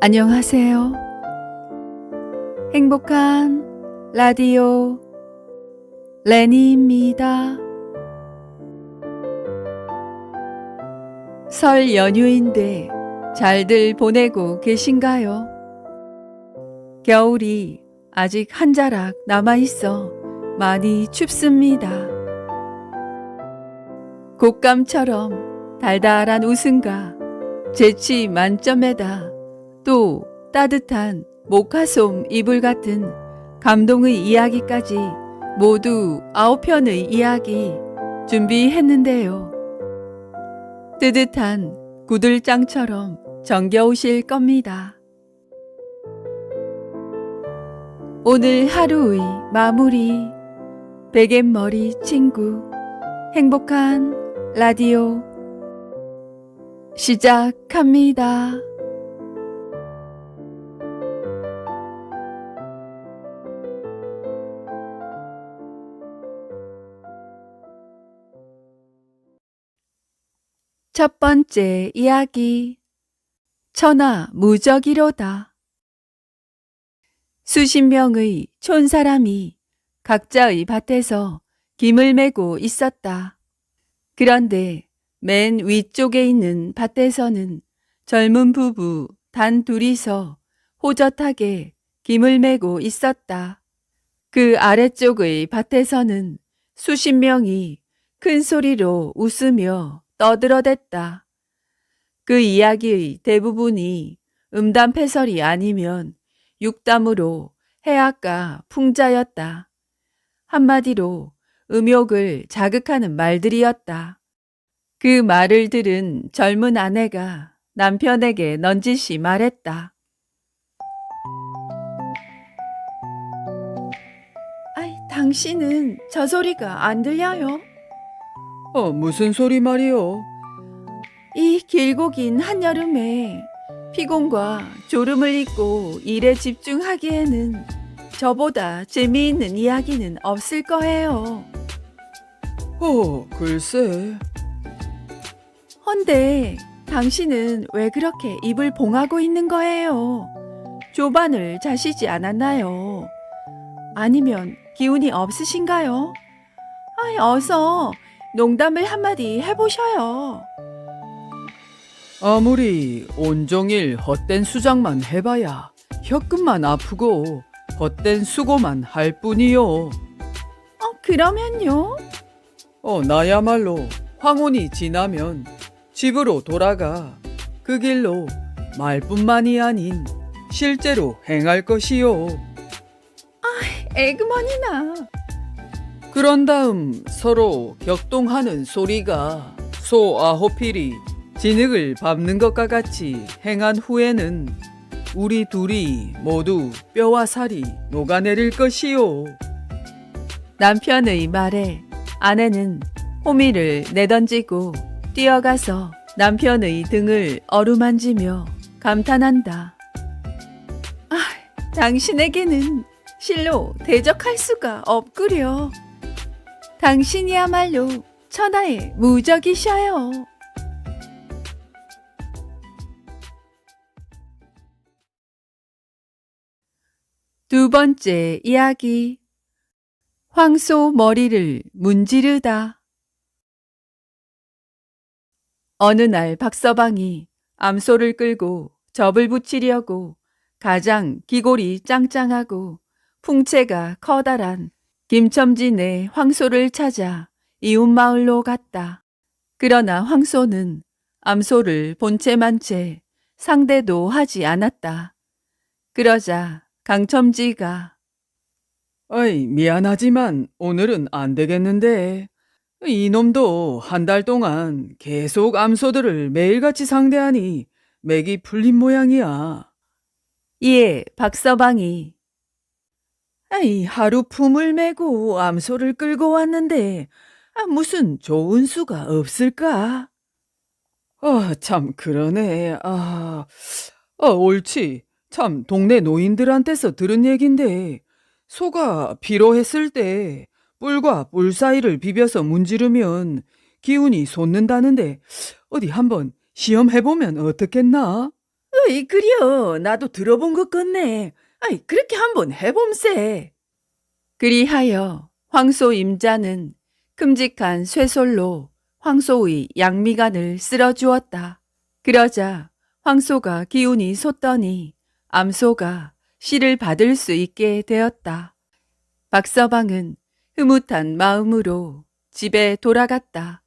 안녕하세요. 행복한 라디오 레니입니다. 설 연휴인데 잘들 보내고 계신가요? 겨울이 아직 한 자락 남아있어 많이 춥습니다. 곶감처럼 달달한 웃음과 재치 만점에다 또 따뜻한 모카솜 이불 같은 감동의 이야기까지 모두 9편의 이야기 준비했는데요. 뜨뜻한 구들장처럼 정겨우실 겁니다. 오늘 하루의 마무리 베갯머리 친구 행복한 라디오 시작합니다. 첫 번째 이야기 천하무적이로다. 수십 명의 촌사람이 각자의 밭에서 김을 메고 있었다. 그런데 맨 위쪽에 있는 밭에서는 젊은 부부 단 둘이서 호젓하게 김을 메고 있었다. 그 아래쪽의 밭에서는 수십 명이 큰 소리로 웃으며 떠들어댔다. 그 이야기의 대부분이 음담패설이 아니면 육담으로 해악과 풍자였다. 한마디로 음욕을 자극하는 말들이었다. 그 말을 들은 젊은 아내가 남편에게 넌지시 말했다. 아이, 당신은 저 소리가 안 들려요? 무슨 소리 말이요? 이 길고 긴 한여름에 피곤과 졸음을 잊고 일에 집중하기에는 저보다 재미있는 이야기는 없을 거예요. 글쎄. 헌데 당신은 왜 그렇게 입을 봉하고 있는 거예요? 조반을 자시지 않았나요? 아니면 기운이 없으신가요? 아이, 어서 농담을 한마디 해보셔요. 아무리 온종일 헛된 수작만 해봐야 혀끝만 아프고 헛된 수고만 할 뿐이요. 그러면요? 나야말로 황혼이 지나면 집으로 돌아가 그 길로 말뿐만이 아닌 실제로 행할 것이요. 에그머니나. 그런 다음 서로 격동하는 소리가 소 9필이 진흙을 밟는 것과 같이 행한 후에는 우리 둘이 모두 뼈와 살이 녹아내릴 것이요. 남편의 말에 아내는 호미를 내던지고 뛰어가서 남편의 등을 어루만지며 감탄한다. 당신에게는 실로 대적할 수가 없구려. 당신이야말로 천하의 무적이셔요. 두 번째 이야기 황소 머리를 문지르다. 어느 날 박서방이 암소를 끌고 접을 붙이려고 가장 기골이 짱짱하고 풍채가 커다란 김첨지네 황소를 찾아 이웃마을로 갔다. 그러나 황소는 암소를 본 채만 채 상대도 하지 않았다. 그러자 강첨지가 미안하지만 오늘은 안 되겠는데. 이놈도 한 달 동안 계속 암소들을 매일같이 상대하니 맥이 풀린 모양이야. 이에 박서방이 하루 품을 메고 암소를 끌고 왔는데 무슨 좋은 수가 없을까? 참 그러네. 옳지. 참 동네 노인들한테서 들은 얘긴데 소가 피로했을 때 뿔과 뿔 사이를 비벼서 문지르면 기운이 솟는다는데 어디 한번 시험해보면 어떻겠나? 어이, 그려. 나도 들어본 것 같네. 아이, 그렇게 한번 해봄세. 그리하여 황소 임자는 큼직한 쇠솔로 황소의 양미간을 쓸어주었다. 그러자 황소가 기운이 솟더니 암소가 씨를 받을 수 있게 되었다. 박서방은 흐뭇한 마음으로 집에 돌아갔다.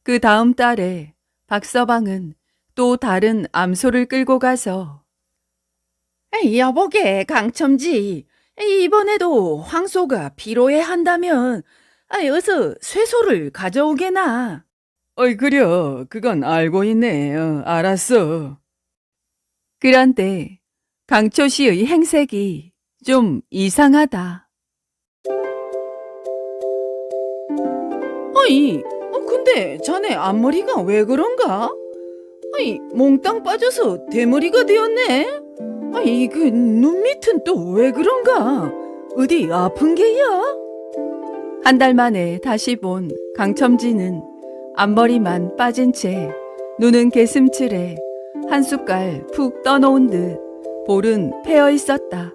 그 다음 달에 박서방은 또 다른 암소를 끌고 가서 여보게 강첨지, 이번에도 황소가 피로해 한다면 어서 쇠소를 가져오게나. 어이, 그려. 그건 알고 있네. 알았어. 그런데 강초 씨의 행색이 좀 이상하다. 아이, 근데 자네 앞머리가 왜 그런가? 아이, 몽땅 빠져서 대머리가 되었네. 아이, 그 눈 밑은 또 왜 그런가? 어디 아픈 게야? 한 달 만에 다시 본 강첨지는 앞머리만 빠진 채 눈은 개슴츠레 한 숟갈 푹 떠놓은 듯 볼은 패어 있었다.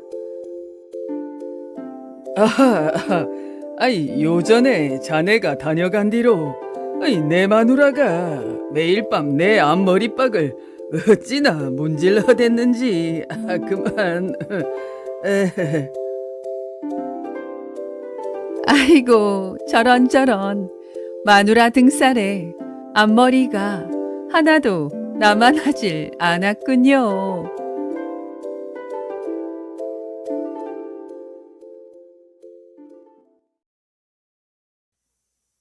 아하, 아이, 요전에 자네가 다녀간 뒤로 내 마누라가 매일 밤 내 앞머리박을 어찌나 문질러댔는지. 그만. 에헤. 아이고, 저런 마누라 등살에 앞머리가 하나도 남아나질 않았군요.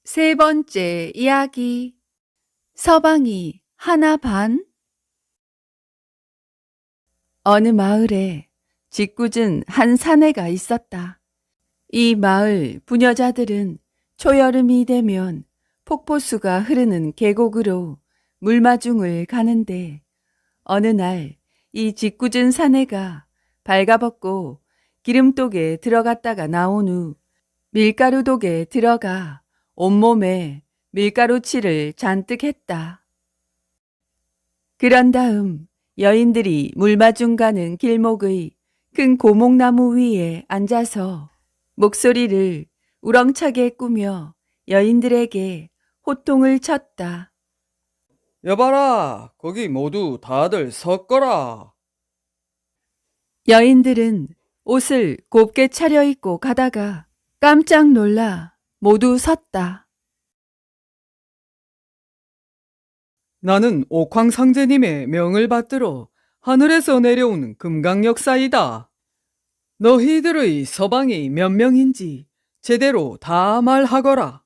세 번째 이야기. 서방이 하나 반. 어느 마을에 짓궂은 한 사내가 있었다. 이 마을 부녀자들은 초여름이 되면 폭포수가 흐르는 계곡으로 물마중을 가는데 어느 날 이 짓궂은 사내가 발가벗고 기름독에 들어갔다가 나온 후 밀가루독에 들어가 온몸에 밀가루칠을 잔뜩 했다. 그런 다음 여인들이 물마중 가는 길목의 큰 고목나무 위에 앉아서 목소리를 우렁차게 꾸며 여인들에게 호통을 쳤다. 여봐라, 거기 모두 다들 섰거라. 여인들은 옷을 곱게 차려입고 가다가 깜짝 놀라 모두 섰다. 나는 옥황상제님의 명을 받들어 하늘에서 내려온 금강역사이다. 너희들의 서방이 몇 명인지 제대로 다 말하거라.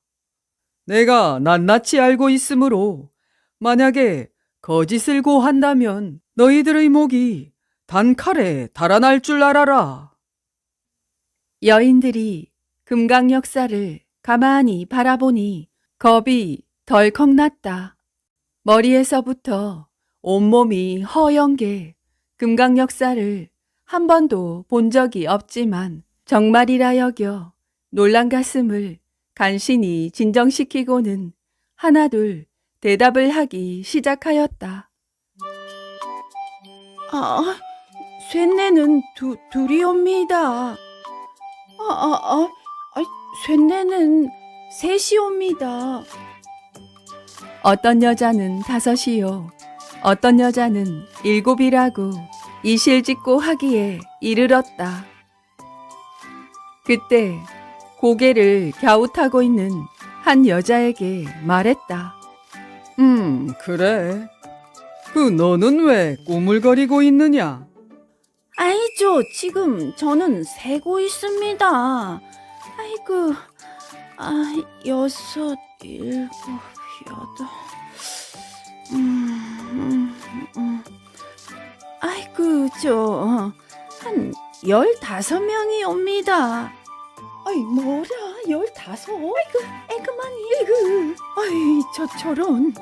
내가 낱낱이 알고 있으므로 만약에 거짓을 고한다면 너희들의 목이 단칼에 달아날 줄 알아라. 여인들이 금강역사를 가만히 바라보니 겁이 덜컥 났다. 머리에서부터 온몸이 허연 게 금강역사를 한 번도 본 적이 없지만 정말이라 여겨 놀란 가슴을 간신히 진정시키고는 하나둘 대답을 하기 시작하였다. 쇠뇌는 둘이옵니다. 쇠뇌는 셋이옵니다. 어떤 여자는 5이요, 어떤 여자는 7이라고 이실직고 하기에 이르렀다. 그때 고개를 갸웃하고 있는 한 여자에게 말했다. 그래. 그 너는 왜 꾸물거리고 있느냐? 아이죠, 지금 저는 세고 있습니다. 아이고, 6, 7, 8. 아이고, 한 15명이 옵니다. 아이, 뭐라, 15? 아이고, 애그만이, 아이, 저런.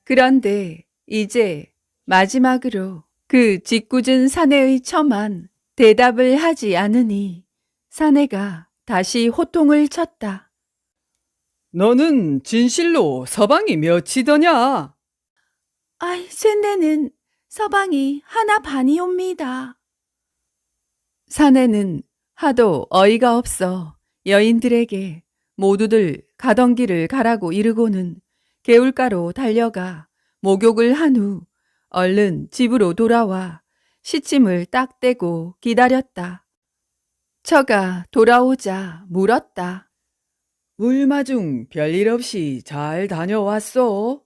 그런데 이제 마지막으로 그 짓궂은 사내의 처만 대답을 하지 않으니 사내가 다시 호통을 쳤다. 너는 진실로 서방이 몇이더냐? 아이, 쇠뇌는 서방이 하나 반이옵니다. 사내는 하도 어이가 없어 여인들에게 모두들 가던 길을 가라고 이르고는 개울가로 달려가 목욕을 한 후 얼른 집으로 돌아와 시침을 딱 떼고 기다렸다. 처가 돌아오자 물었다. 울마중 별일 없이 잘 다녀왔어?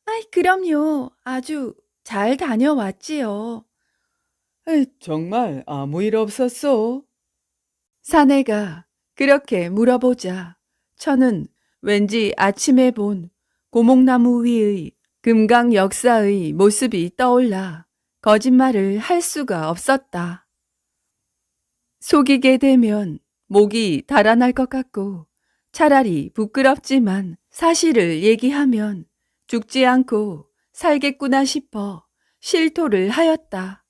아이, 그럼요. 아주 잘 다녀왔지요. 정말 아무 일 없었어? 사내가 그렇게 물어보자 처는 왠지 아침에 본 고목나무 위의 금강 역사의 모습이 떠올라 거짓말을 할 수가 없었다. 속이게 되면 목이 달아날 것 같고 차라리 부끄럽지만 사실을 얘기하면 죽지 않고 살겠구나 싶어 실토를 하였다.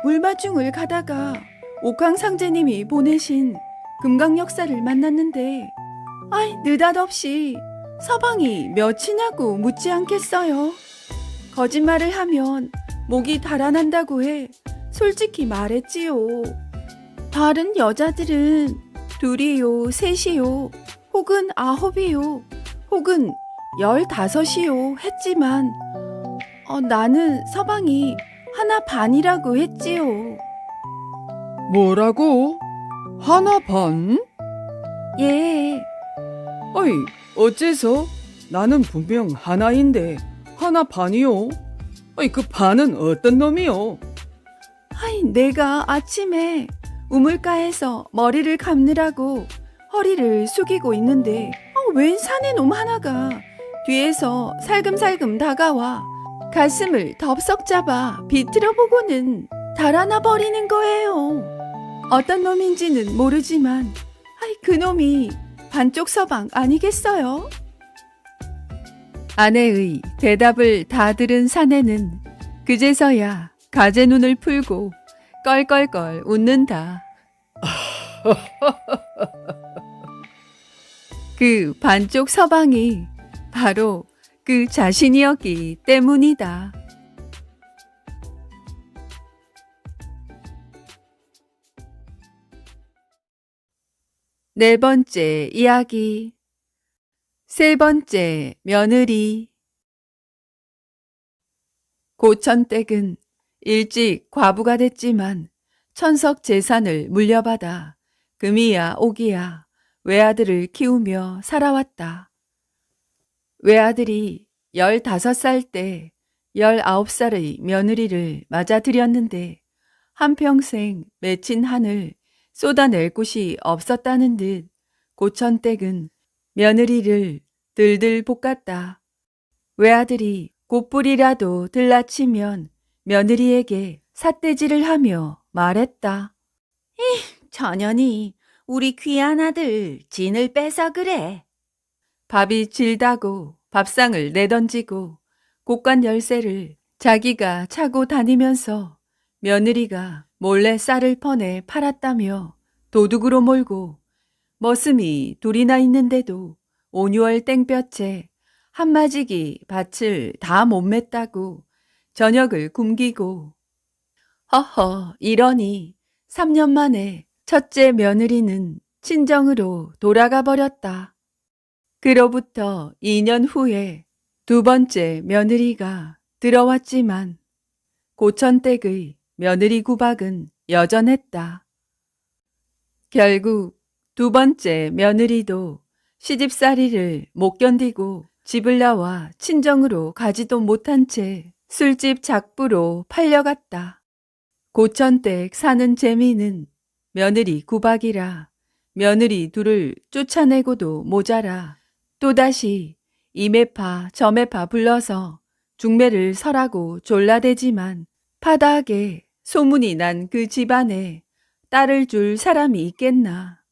물마중을 가다가 옥황상제님이 보내신 금강역사를 만났는데 아이, 느닷없이 서방이 몇이냐고 묻지 않겠어요? 거짓말을 하면 목이 달아난다고 해 솔직히 말했지요. 다른 여자들은 둘이요, 셋이요, 혹은 아홉이요, 혹은 15이요 했지만 나는 서방이 하나 반이라고 했지요. 뭐라고? 하나 반? 예, 어이, 어째서? 나는 분명 하나인데 하나 반이요? 어이, 그 반은 어떤 놈이요? 아이, 내가 아침에 우물가에서 머리를 감느라고 허리를 숙이고 있는데 웬 사내놈 하나가 뒤에서 살금살금 다가와 가슴을 덥석 잡아 비틀어 보고는 달아나 버리는 거예요. 어떤 놈인지는 모르지만 아이, 그 놈이 반쪽 서방 아니겠어요? 아내의 대답을 다 들은 사내는 그제서야 가재 눈을 풀고 껄껄껄 웃는다. 그 반쪽 서방이 바로 그 자신이었기 때문이다. 네 번째 이야기. 세 번째 며느리. 고천댁은 일찍 과부가 됐지만 천석 재산을 물려받아 금이야 오기야 외아들을 키우며 살아왔다. 외아들이 15살 때 19살의 며느리를 맞아들였는데 한평생 맺힌 한을 쏟아낼 곳이 없었다는 듯 고천댁은 며느리를 들들 볶았다. 외아들이 곧불이라도 들라치면 며느리에게 삿대질을 하며 말했다. 전현이 우리 귀한 아들 진을 빼서 그래. 밥이 질다고 밥상을 내던지고 곳간 열쇠를 자기가 차고 다니면서 며느리가 몰래 쌀을 퍼내 팔았다며 도둑으로 몰고 머슴이 둘이나 있는데도 5~6월 땡볕에 한마지기 밭을 다 못 맸다고 저녁을 굶기고 허허 이러니 3년 만에 첫째 며느리는 친정으로 돌아가 버렸다. 그로부터 2년 후에 두 번째 며느리가 들어왔지만 고천댁의 며느리 구박은 여전했다. 결국 두 번째 며느리도 시집살이를 못 견디고 집을 나와 친정으로 가지도 못한 채 술집 작부로 팔려갔다. 고천댁 사는 재미는 며느리 구박이라 며느리 둘을 쫓아내고도 모자라 또다시 이매파 저매파 불러서 중매를 설하고 졸라대지만 파다하게 소문이 난 그 집안에 딸을 줄 사람이 있겠나.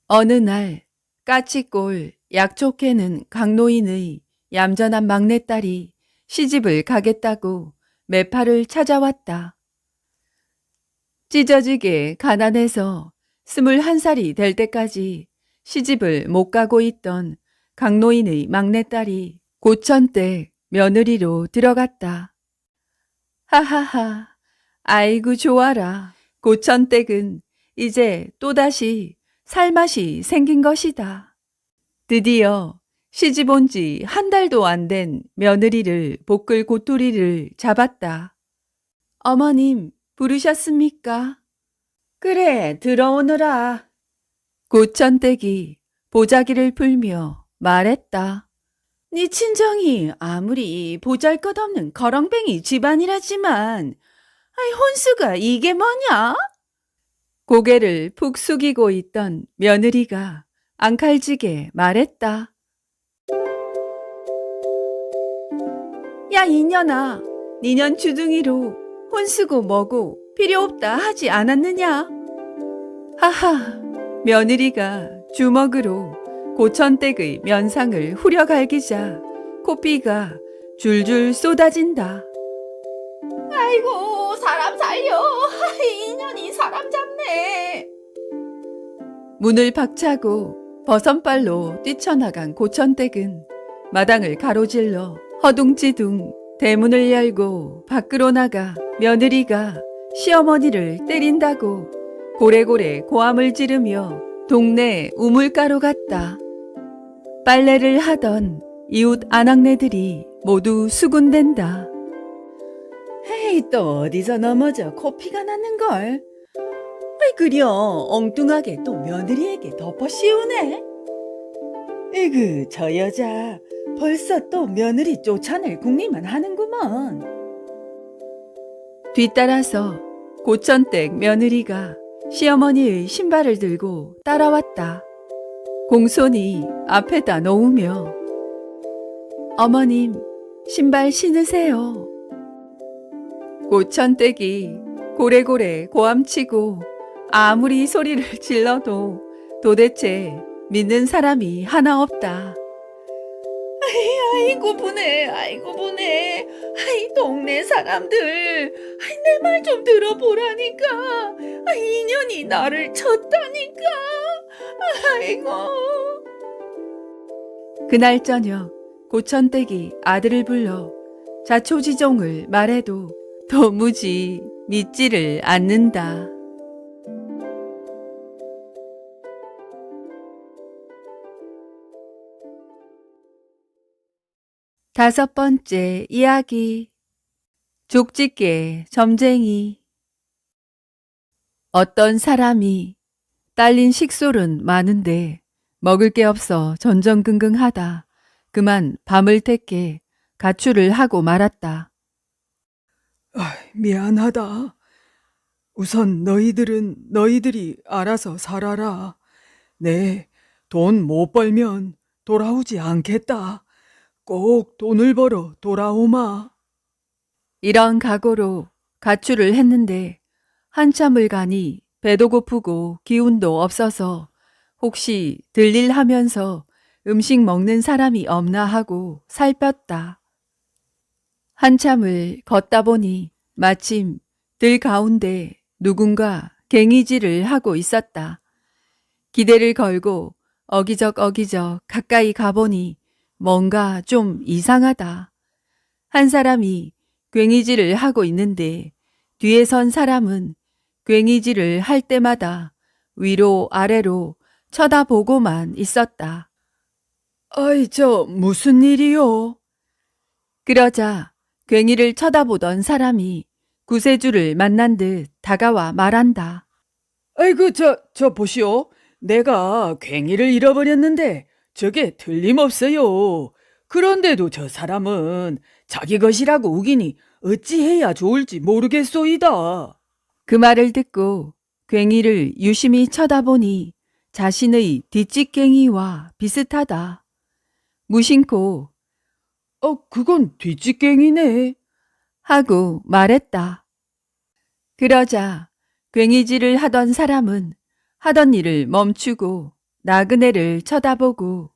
어느 날 까치꼴 약초캐는 강노인의 얌전한 막내딸이 시집을 가겠다고 매파를 찾아왔다. 찢어지게 가난해서 21살이 될 때까지 시집을 못 가고 있던 강노인의 막내딸이 고천댁 며느리로 들어갔다. 하하하, 아이고 좋아라. 고천댁은 이제 또다시 살맛이 생긴 것이다. 드디어 시집 온 지 한 달도 안 된 며느리를 볶을 고토리를 잡았다. 어머님, 부르셨습니까? 그래, 들어오너라. 고천댁이 보자기를 풀며 말했다. 네 친정이 아무리 보잘것없는 거렁뱅이 집안이라지만 혼수가 이게 뭐냐? 고개를 푹 숙이고 있던 며느리가 앙칼지게 말했다. 야 이년아, 니년 주둥이로 혼수고 뭐고 필요 없다 하지 않았느냐? 하하, 며느리가 주먹으로 고천댁의 면상을 후려갈기자 코피가 줄줄 쏟아진다. 아이고 사람 살려. 이년이 사람 잡네. 문을 박차고 버선발로 뛰쳐나간 고천댁은 마당을 가로질러 허둥지둥 대문을 열고 밖으로 나가 며느리가 시어머니를 때린다고 고래고래 고함을 지르며 동네 우물가로 갔다. 빨래를 하던 이웃 아낙네들이 모두 수군댄다. 헤이, 또 어디서 넘어져 코피가 났는걸? 아이 그려 엉뚱하게 또 며느리에게 덮어 씌우네. 에그 저 여자 벌써 또 며느리 쫓아낼 궁리만 하는구먼. 뒤따라서 고천댁 며느리가 시어머니의 신발을 들고 따라왔다. 공손히 앞에다 놓으며 어머님 신발 신으세요. 고천댁이 고래고래 고함치고 아무리 소리를 질러도 도대체 믿는 사람이 하나 없다. 아이고 분해, 아이고 분해. 아이 동네 사람들, 내 말 좀 들어보라니까. 이년이 나를 쳤다니까. 아이고. 그날 저녁 고천댁이 아들을 불러 자초지종을 말해도 도무지 믿지를 않는다. 5번째 이야기. 족집게 점쟁이. 어떤 사람이 딸린 식솔은 많은데 먹을 게 없어 전전긍긍하다 그만 밤을 새게 가출을 하고 말았다. 미안하다. 우선 너희들은 너희들이 알아서 살아라. 내 돈 못 벌면 돌아오지 않겠다. 꼭 돈을 벌어 돌아오마. 이런 각오로 가출을 했는데 한참을 가니 배도 고프고 기운도 없어서 혹시 들릴 하면서 음식 먹는 사람이 없나 하고 살폈다. 한참을 걷다 보니 마침 들 가운데 누군가 갱이질을 하고 있었다. 기대를 걸고 어기적 가까이 가보니 뭔가 좀 이상하다. 한 사람이 괭이질을 하고 있는데 뒤에 선 사람은 괭이질을 할 때마다 위로 아래로 쳐다보고만 있었다. 아이, 무슨 일이요? 그러자 괭이를 쳐다보던 사람이 구세주를 만난 듯 다가와 말한다. 아이고, 보시오. 내가 괭이를 잃어버렸는데 저게 틀림없어요. 그런데도 저 사람은 자기 것이라고 우기니 어찌해야 좋을지 모르겠소이다. 그 말을 듣고 괭이를 유심히 쳐다보니 자신의 뒷집괭이와 비슷하다. 무심코 그건 뒷집괭이네. 하고 말했다. 그러자 괭이질을 하던 사람은 하던 일을 멈추고 나그네를 쳐다보고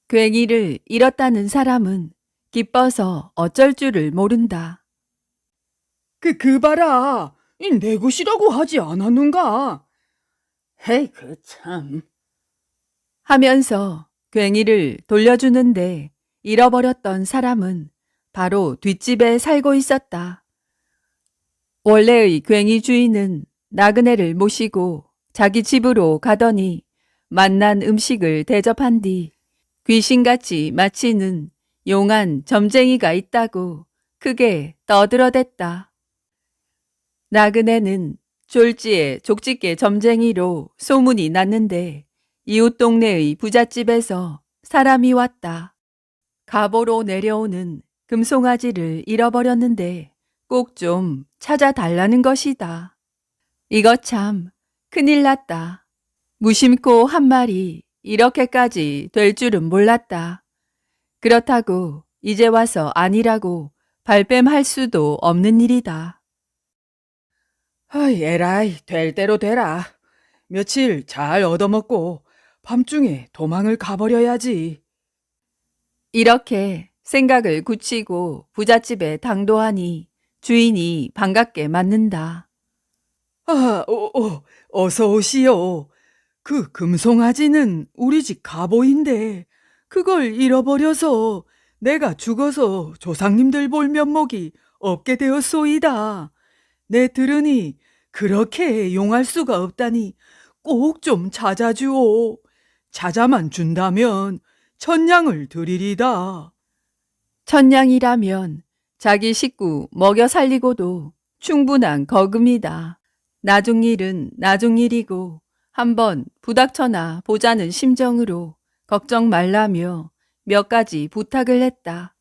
괭이를 잃었다는 사람은 기뻐서 어쩔 줄을 모른다. 그 봐라. 내 것이라고 하지 않았는가? 헤이, 참. 하면서 괭이를 돌려주는데 잃어버렸던 사람은 바로 뒷집에 살고 있었다. 원래의 괭이 주인은 나그네를 모시고 자기 집으로 가더니 맛난 음식을 대접한 뒤 귀신같이 마치는 용한 점쟁이가 있다고 크게 떠들어댔다. 나그네는 졸지에 족집게 점쟁이로 소문이 났는데 이웃 동네의 부잣집에서 사람이 왔다. 가보로 내려오는 금송아지를 잃어버렸는데 꼭 좀 찾아달라는 것이다. 이거 참 큰일 났다. 무심코 한 말이 이렇게까지 될 줄은 몰랐다. 그렇다고 이제 와서 아니라고 발뺌할 수도 없는 일이다. 아이, 에라이, 될 대로 되라. 며칠 잘 얻어먹고 밤중에 도망을 가버려야지. 이렇게 생각을 굳히고 부잣집에 당도하니 주인이 반갑게 맞는다. 아, 어서 오시오. 그 금송아지는 우리 집 갑오인데 그걸 잃어버려서 내가 죽어서 조상님들 볼 면목이 없게 되었소이다. 내 들으니 그렇게 용할 수가 없다니 꼭 좀 찾아주오. 찾아만 준다면 천냥을 드리리다. 천냥이라면 자기 식구 먹여 살리고도 충분한 거금이다. 나중일은 나중일이고 한번 부닥쳐나 보자는 심정으로 걱정 말라며 몇 가지 부탁을 했다.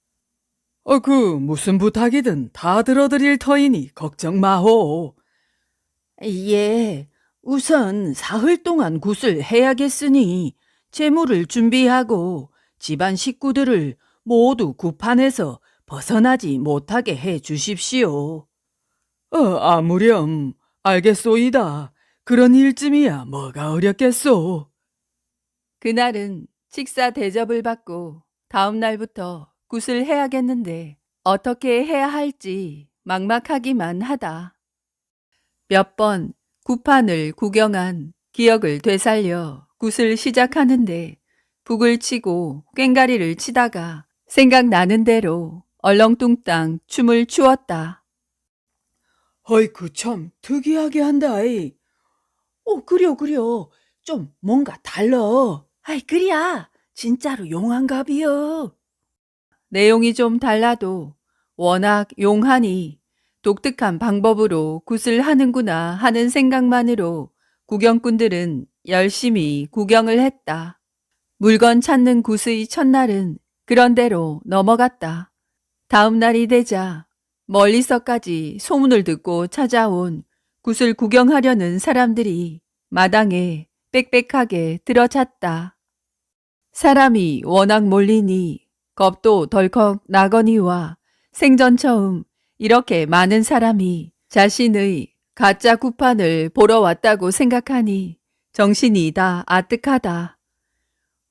무슨 부탁이든 다 들어드릴 터이니 걱정 마호. 예, 우선 사흘 동안 굿을 해야겠으니 재물을 준비하고 집안 식구들을 모두 굿판에서 벗어나지 못하게 해 주십시오. 아무렴, 알겠소이다. 그런 일쯤이야 뭐가 어렵겠소. 그날은 식사 대접을 받고 다음 날부터 굿을 해야겠는데 어떻게 해야 할지 막막하기만 하다. 몇 번 굿판을 구경한 기억을 되살려 굿을 시작하는데 북을 치고 꽹가리를 치다가 생각나는 대로 얼렁뚱땅 춤을 추었다. 어이쿠 참 특이하게 한다이. 그려. 좀 뭔가 달러. 아이 그리야 진짜로 용한갑이여. 내용이 좀 달라도 워낙 용하니 독특한 방법으로 굿을 하는구나 하는 생각만으로 구경꾼들은 열심히 구경을 했다. 물건 찾는 굿의 첫날은 그런대로 넘어갔다. 다음 날이 되자 멀리서까지 소문을 듣고 찾아온 굿을 구경하려는 사람들이 마당에 빽빽하게 들어찼다. 사람이 워낙 몰리니 겁도 덜컥 나거니와 생전 처음 이렇게 많은 사람이 자신의 가짜 굿판을 보러 왔다고 생각하니 정신이 다 아뜩하다.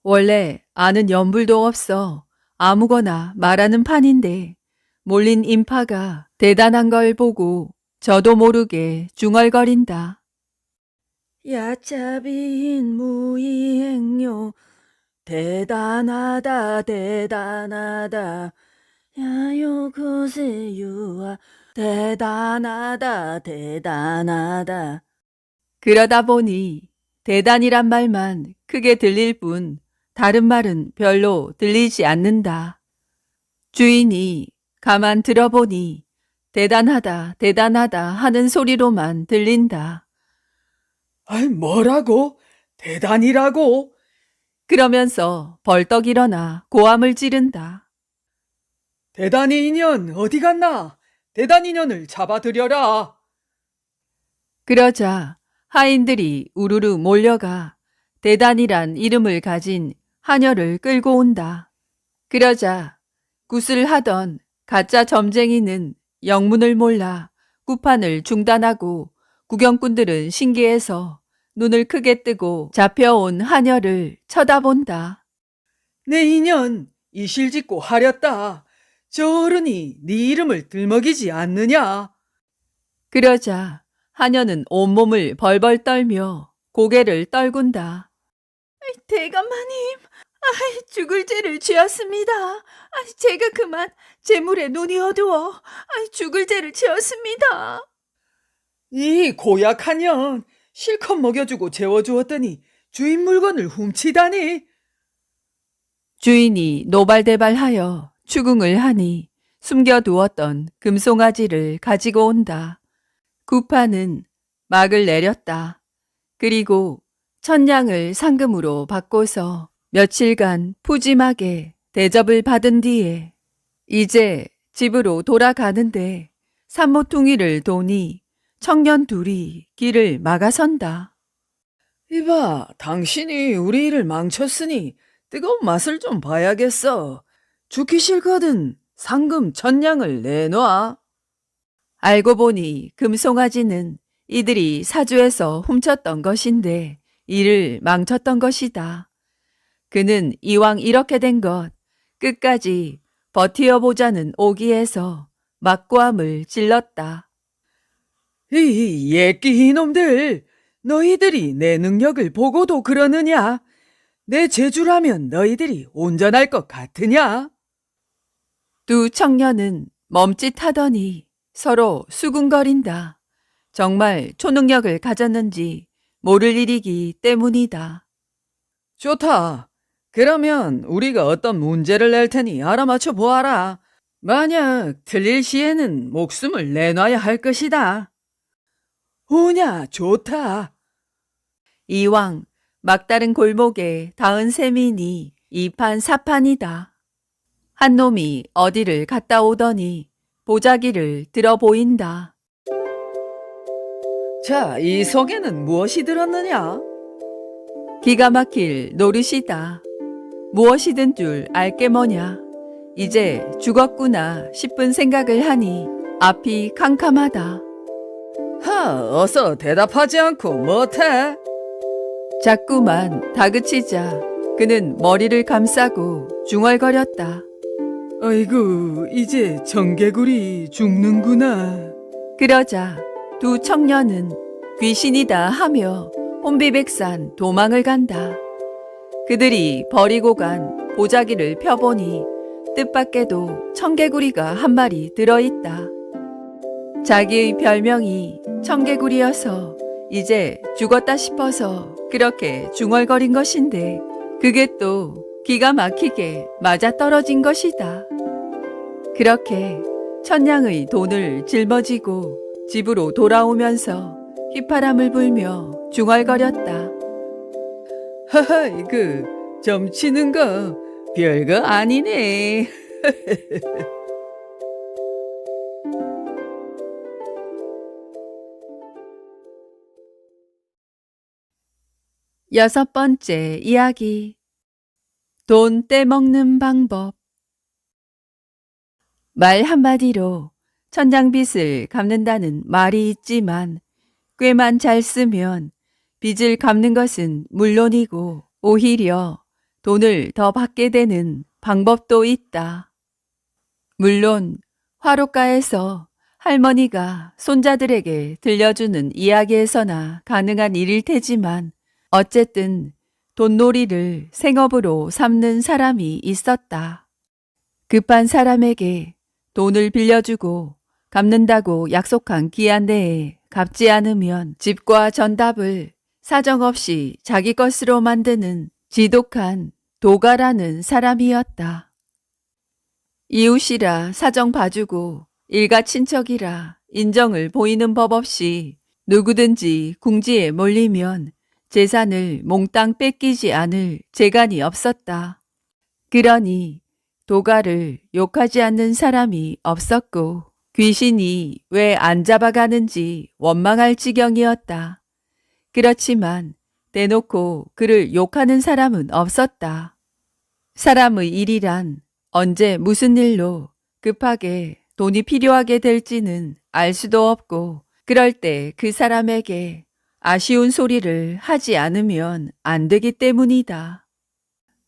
원래 아는 연불도 없어 아무거나 말하는 판인데 몰린 인파가 대단한 걸 보고 저도 모르게 중얼거린다. 야차빈 무이행요 대단하다 대단하다 야요 고세유아 대단하다 대단하다. 그러다 보니 대단이란 말만 크게 들릴 뿐 다른 말은 별로 들리지 않는다. 주인이 가만 들어보니 대단하다 대단하다 하는 소리로만 들린다. 아이, 뭐라고? 대단이라고? 그러면서 벌떡 일어나 고함을 지른다. 대단이 인연 어디 갔나? 대단 인연을 잡아들여라. 그러자 하인들이 우르르 몰려가 대단이란 이름을 가진 하녀를 끌고 온다. 그러자 굿을 하던 가짜 점쟁이는 영문을 몰라 굿판을 중단하고 구경꾼들은 신기해서 눈을 크게 뜨고 잡혀온 하녀를 쳐다본다. 내 인연 이실짓고 하렸다. 저 어른이 네 이름을 들먹이지 않느냐? 그러자 하녀는 온몸을 벌벌 떨며 고개를 떨군다. 대감마님, 죽을 죄를 지었습니다. 제가 그만 재물에 눈이 어두워 죽을 죄를 지었습니다. 이 고약한 년, 실컷 먹여주고 재워주었더니 주인 물건을 훔치다니. 주인이 노발대발하여 추궁을 하니 숨겨두었던 금송아지를 가지고 온다. 구파는 막을 내렸다. 그리고 천냥을 상금으로 바꿔서 며칠간 푸짐하게 대접을 받은 뒤에 이제 집으로 돌아가는데 산모퉁이를 도니 청년 둘이 길을 막아선다. 이봐, 당신이 우리 일을 망쳤으니 뜨거운 맛을 좀 봐야겠어. 죽기 싫거든 상금 1,000냥을 내놔. 알고 보니 금송아지는 이들이 사주에서 훔쳤던 것인데 이를 망쳤던 것이다. 그는 이왕 이렇게 된 것 끝까지 버티어보자는 오기에서 막고함을 찔렀다. 이 예끼 이놈들, 너희들이 내 능력을 보고도 그러느냐? 내 재주라면 너희들이 온전할 것 같으냐? 두 청년은 멈칫하더니 서로 수군거린다. 정말 초능력을 가졌는지 모를 일이기 때문이다. 좋다. 그러면 우리가 어떤 문제를 낼 테니 알아맞혀 보아라. 만약 틀릴 시에는 목숨을 내놔야 할 것이다. 오냐, 좋다. 이왕 막다른 골목에 닿은 셈이니 이판사판이다. 한 놈이 어디를 갔다 오더니 보자기를 들어 보인다. 자, 이 속에는 무엇이 들었느냐? 기가 막힐 노릇이다. 무엇이든 줄 알게 뭐냐. 이제 죽었구나 싶은 생각을 하니 앞이 캄캄하다. 어서 대답하지 않고 못해? 자꾸만 다그치자 그는 머리를 감싸고 중얼거렸다. 아이고, 이제 청개구리 죽는구나. 그러자 두 청년은 귀신이다 하며 혼비백산 도망을 간다. 그들이 버리고 간 보자기를 펴보니 뜻밖에도 청개구리가 한 마리 들어있다. 자기의 별명이 청개구리여서 이제 죽었다 싶어서 그렇게 중얼거린 것인데 그게 또 기가 막히게 맞아떨어진 것이다. 그렇게 천냥의 돈을 짊어지고 집으로 돌아오면서 휘파람을 불며 중얼거렸다. 점치는 거 별거 아니네. 여섯 번째 이야기. 돈 떼먹는 방법. 말 한마디로 천냥빚을 갚는다는 말이 있지만 꽤만 잘 쓰면 빚을 갚는 것은 물론이고 오히려 돈을 더 받게 되는 방법도 있다. 물론 화롯가에서 할머니가 손자들에게 들려주는 이야기에서나 가능한 일일 테지만 어쨌든 돈놀이를 생업으로 삼는 사람이 있었다. 급한 사람에게 돈을 빌려주고 갚는다고 약속한 기한 내에 갚지 않으면 집과 전답을 사정없이 자기 것으로 만드는 지독한 도가라는 사람이었다. 이웃이라 사정 봐주고 일가 친척이라 인정을 보이는 법 없이 누구든지 궁지에 몰리면 재산을 몽땅 뺏기지 않을 재간이 없었다. 그러니 도가를 욕하지 않는 사람이 없었고 귀신이 왜 안 잡아가는지 원망할 지경이었다. 그렇지만 대놓고 그를 욕하는 사람은 없었다. 사람의 일이란 언제 무슨 일로 급하게 돈이 필요하게 될지는 알 수도 없고 그럴 때 그 사람에게 아쉬운 소리를 하지 않으면 안 되기 때문이다.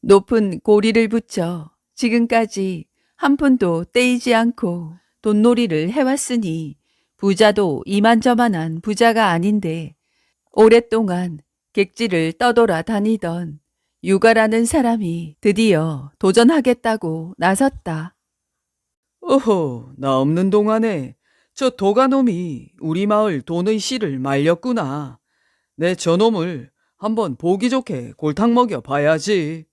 높은 고리를 붙여 지금까지 한 푼도 떼이지 않고 돈놀이를 해왔으니 부자도 이만저만한 부자가 아닌데 오랫동안 객지를 떠돌아 다니던 유가라는 사람이 드디어 도전하겠다고 나섰다. 어허, 나 없는 동안에 저 도가놈이 우리 마을 돈의 씨를 말렸구나. 내 저놈을 한번 보기 좋게 골탕 먹여 봐야지.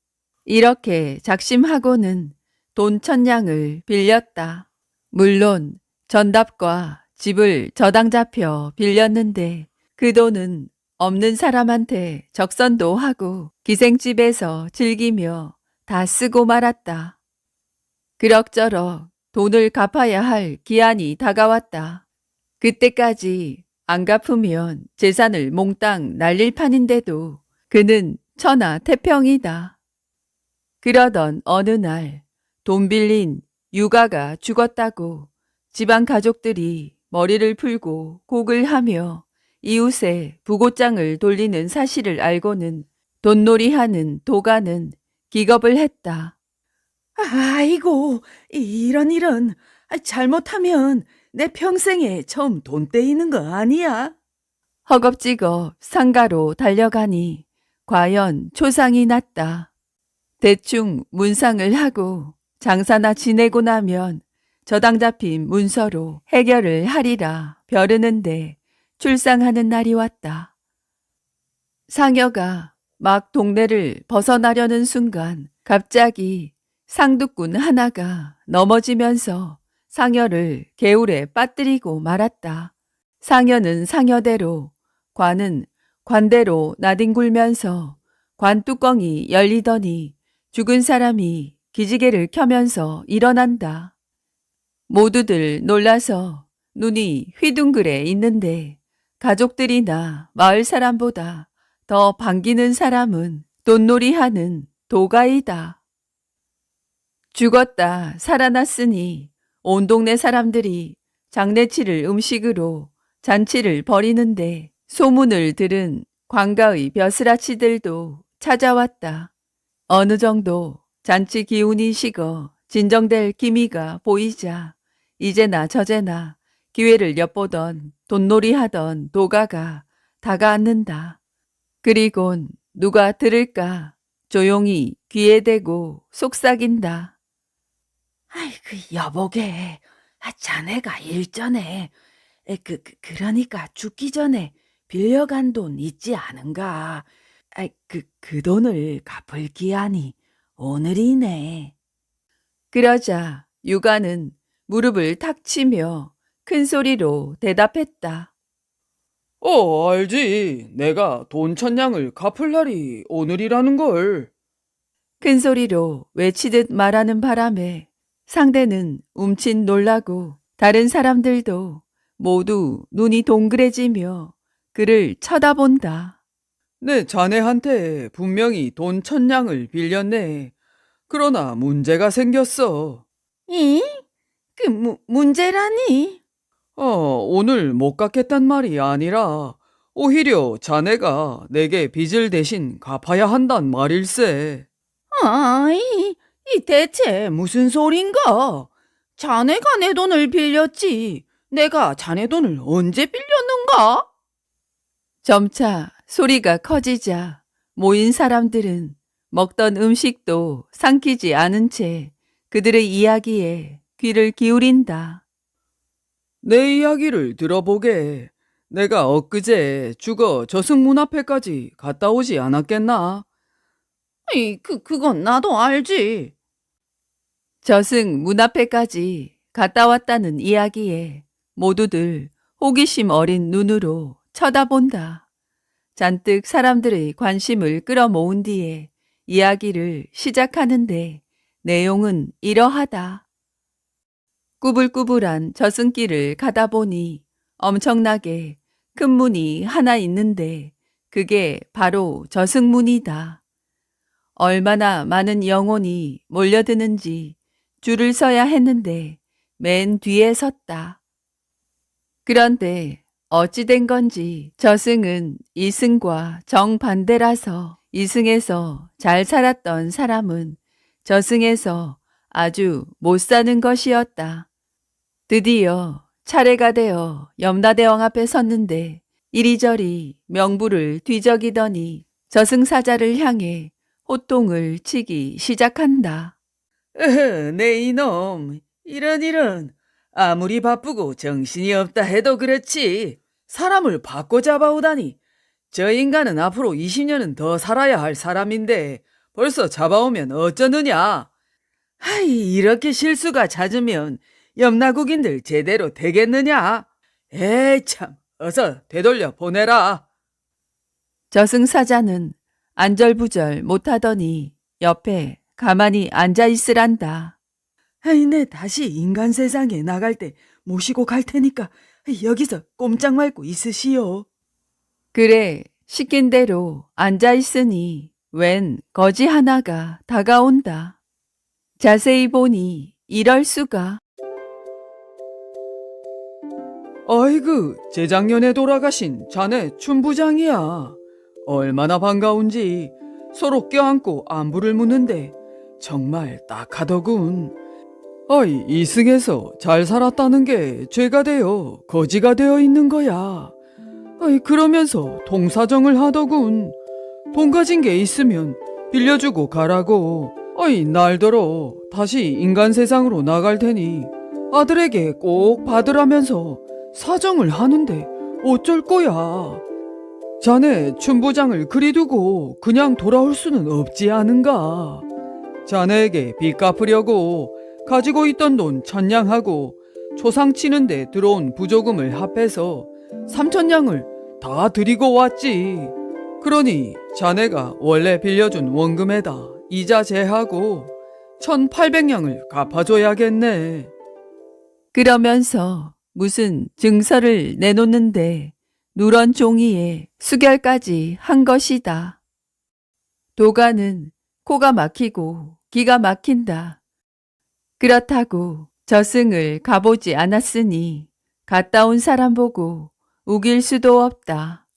이렇게 작심하고는 돈 1,000냥을 빌렸다. 물론 전답과 집을 저당 잡혀 빌렸는데 그 돈은 없는 사람한테 적선도 하고 기생집에서 즐기며 다 쓰고 말았다. 그럭저럭 돈을 갚아야 할 기한이 다가왔다. 그때까지 안 갚으면 재산을 몽땅 날릴 판인데도 그는 천하태평이다. 그러던 어느 날 돈 빌린 유가가 죽었다고 집안 가족들이 머리를 풀고 곡을 하며 이웃에 부고장을 돌리는 사실을 알고는 돈놀이하는 도가는 기겁을 했다. 아이고, 이런. 잘못하면 내 평생에 처음 돈 떼이는 거 아니야? 허겁지겁 상가로 달려가니 과연 초상이 났다. 대충 문상을 하고 장사나 지내고 나면 저당 잡힌 문서로 해결을 하리라 벼르는데 출상하는 날이 왔다. 상여가 막 동네를 벗어나려는 순간 갑자기 상두꾼 하나가 넘어지면서 상여를 개울에 빠뜨리고 말았다. 상여는 상여대로, 관은 관대로 나뒹굴면서 관 뚜껑이 열리더니 죽은 사람이 기지개를 켜면서 일어난다. 모두들 놀라서 눈이 휘둥그레 있는데 가족들이나 마을 사람보다 더 반기는 사람은 돈놀이하는 도가이다. 죽었다 살아났으니 온 동네 사람들이 장례치를 음식으로 잔치를 벌이는데 소문을 들은 관가의 벼슬아치들도 찾아왔다. 어느 정도 잔치 기운이 식어 진정될 기미가 보이자 이제나 저제나 기회를 엿보던 돈놀이 하던 도가가 다가앉는다. 그리곤 누가 들을까 조용히 귀에 대고 속삭인다. 아이고 여보게, 자네가 일전에 그러니까 죽기 전에 빌려간 돈 있지 않은가? 그 돈을 갚을 기한이 오늘이네. 그러자 유가는 무릎을 탁 치며 큰 소리로 대답했다. 알지. 내가 돈 1,000냥을 갚을 날이 오늘이라는 걸. 큰 소리로 외치듯 말하는 바람에 상대는 움칫 놀라고 다른 사람들도 모두 눈이 동그래지며 그를 쳐다본다. 내 자네한테 분명히 돈 1,000냥을 빌렸네. 그러나 문제가 생겼어. 이? 문제라니? 오늘 못 갚겠단 말이 아니라 오히려 자네가 내게 빚을 대신 갚아야 한단 말일세. 이 대체 무슨 소린가? 자네가 내 돈을 빌렸지. 내가 자네 돈을 언제 빌렸는가? 점차 소리가 커지자 모인 사람들은 먹던 음식도 삼키지 않은 채 그들의 이야기에 귀를 기울인다. 내 이야기를 들어보게. 내가 엊그제 죽어 저승문 앞에까지 갔다 오지 않았겠나? 그건 나도 알지. 저승 문 앞에까지 갔다 왔다는 이야기에 모두들 호기심 어린 눈으로 쳐다본다. 잔뜩 사람들의 관심을 끌어모은 뒤에 이야기를 시작하는데 내용은 이러하다. 꾸불꾸불한 저승길을 가다 보니 엄청나게 큰 문이 하나 있는데 그게 바로 저승문이다. 얼마나 많은 영혼이 몰려드는지 줄을 서야 했는데 맨 뒤에 섰다. 그런데 어찌 된 건지 저승은 이승과 정반대라서 이승에서 잘 살았던 사람은 저승에서 아주 못 사는 것이었다. 드디어 차례가 되어 염라대왕 앞에 섰는데 이리저리 명부를 뒤적이더니 저승사자를 향해 호통을 치기 시작한다. 내 이놈, 이런. 아무리 바쁘고 정신이 없다 해도 그렇지. 사람을 바꿔 잡아오다니. 저 인간은 앞으로 20년은 더 살아야 할 사람인데 벌써 잡아오면 어쩌느냐. 하이, 이렇게 실수가 잦으면 염라국인들 제대로 되겠느냐. 에이 참, 어서 되돌려 보내라. 저승사자는 안절부절 못하더니 옆에 가만히 앉아있으란다. 아이, 내 다시 인간 세상에 나갈 때 모시고 갈 테니까 여기서 꼼짝 말고 있으시오. 그래, 시킨 대로 앉아있으니 웬 거지 하나가 다가온다. 자세히 보니 이럴 수가. 아이고, 재작년에 돌아가신 자네 춘부장이야. 얼마나 반가운지 서로 껴안고 안부를 묻는데 정말 딱하더군. 아이, 이승에서 잘 살았다는 게 죄가 되어 거지가 되어 있는 거야. 아이, 그러면서 통사정을 하더군. 돈 가진 게 있으면 빌려주고 가라고. 아이, 날더러 다시 인간 세상으로 나갈 테니 아들에게 꼭 받으라면서 사정을 하는데 어쩔 거야. 자네 춘부장을 그리 두고 그냥 돌아올 수는 없지 않은가. 자네에게 빚 갚으려고 가지고 있던 돈 1,000냥하고 초상 치는데 들어온 부조금을 합해서 3,000냥을 다 드리고 왔지. 그러니 자네가 원래 빌려준 원금에다 이자 제하고 1,800냥을 갚아줘야겠네. 그러면서 무슨 증서를 내놓는데 누런 종이에 수결까지 한 것이다. 도가는 코가 막히고 기가 막힌다. 그렇다고 저승을 가보지 않았으니 갔다 온 사람 보고 우길 수도 없다.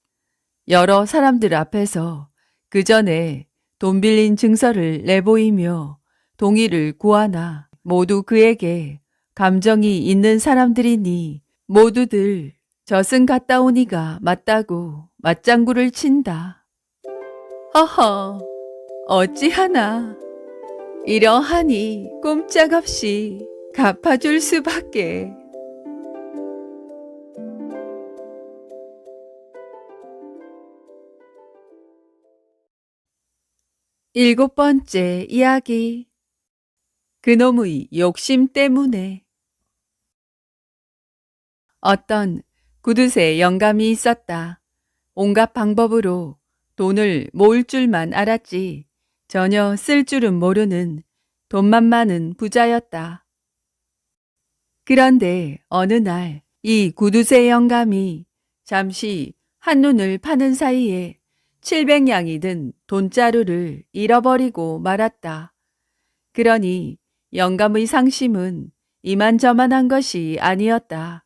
여러 사람들 앞에서 그 전에 돈 빌린 증서를 내보이며 동의를 구하나 모두 그에게 감정이 있는 사람들이니 모두들 저승 갔다 오니가 맞다고 맞장구를 친다. 허허, 어찌하나. 이러하니 꼼짝없이 갚아줄 수밖에. 7번째 이야기. 그놈의 욕심 때문에. 어떤 구두쇠 영감이 있었다. 온갖 방법으로 돈을 모을 줄만 알았지 전혀 쓸 줄은 모르는 돈만 많은 부자였다. 그런데 어느 날 이 구두쇠 영감이 잠시 한눈을 파는 사이에 700냥이 든 돈자루를 잃어버리고 말았다. 그러니 영감의 상심은 이만저만한 것이 아니었다.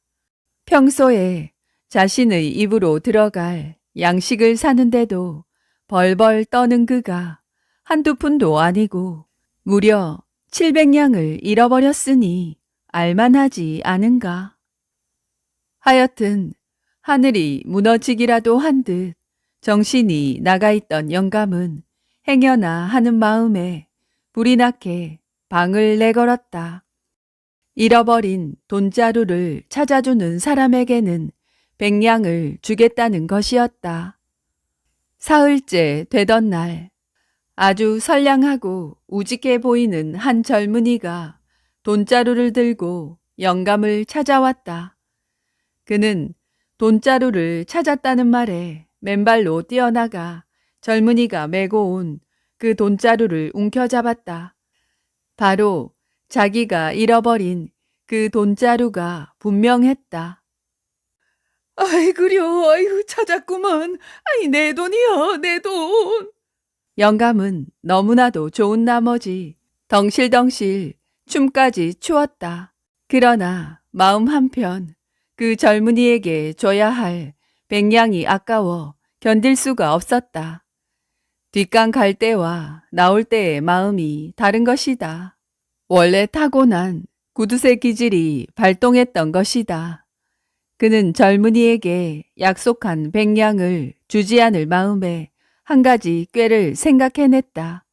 평소에 자신의 입으로 들어갈 양식을 사는데도 벌벌 떠는 그가 한두 푼도 아니고 무려 700냥을 잃어버렸으니 알만하지 않은가. 하여튼 하늘이 무너지기라도 한 듯 정신이 나가있던 영감은 행여나 하는 마음에 불이 나게 방을 내걸었다. 잃어버린 돈자루를 찾아주는 사람에게는 100냥을 주겠다는 것이었다. 사흘째 되던 날 아주 선량하고 우직해 보이는 한 젊은이가 돈자루를 들고 영감을 찾아왔다. 그는 돈자루를 찾았다는 말에 맨발로 뛰어나가 젊은이가 메고 온 그 돈자루를 움켜잡았다. 바로 자기가 잃어버린 그 돈자루가 분명했다. 아이구려, 아이고, 찾았구먼. 아이, 내 돈이여, 내 돈. 영감은 너무나도 좋은 나머지 덩실덩실 춤까지 추었다. 그러나 마음 한편 그 젊은이에게 줘야 할 100냥이 아까워 견딜 수가 없었다. 뒷강 갈 때와 나올 때의 마음이 다른 것이다. 원래 타고난 구두쇠 기질이 발동했던 것이다. 그는 젊은이에게 약속한 100냥을 주지 않을 마음에 한 가지 꾀를 생각해냈다.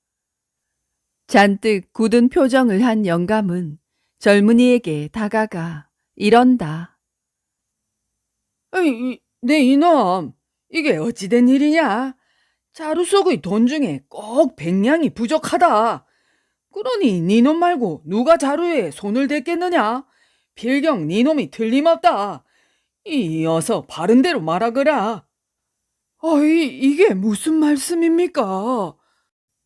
잔뜩 굳은 표정을 한 영감은 젊은이에게 다가가 이런다. 내 이놈, 이게 어찌된 일이냐? 자루 속의 돈 중에 꼭 100냥이 부족하다. 그러니 니놈 말고 누가 자루에 손을 댔겠느냐? 필경 니놈이 틀림없다. 이어서 바른 대로 말하거라. 이게 무슨 말씀입니까?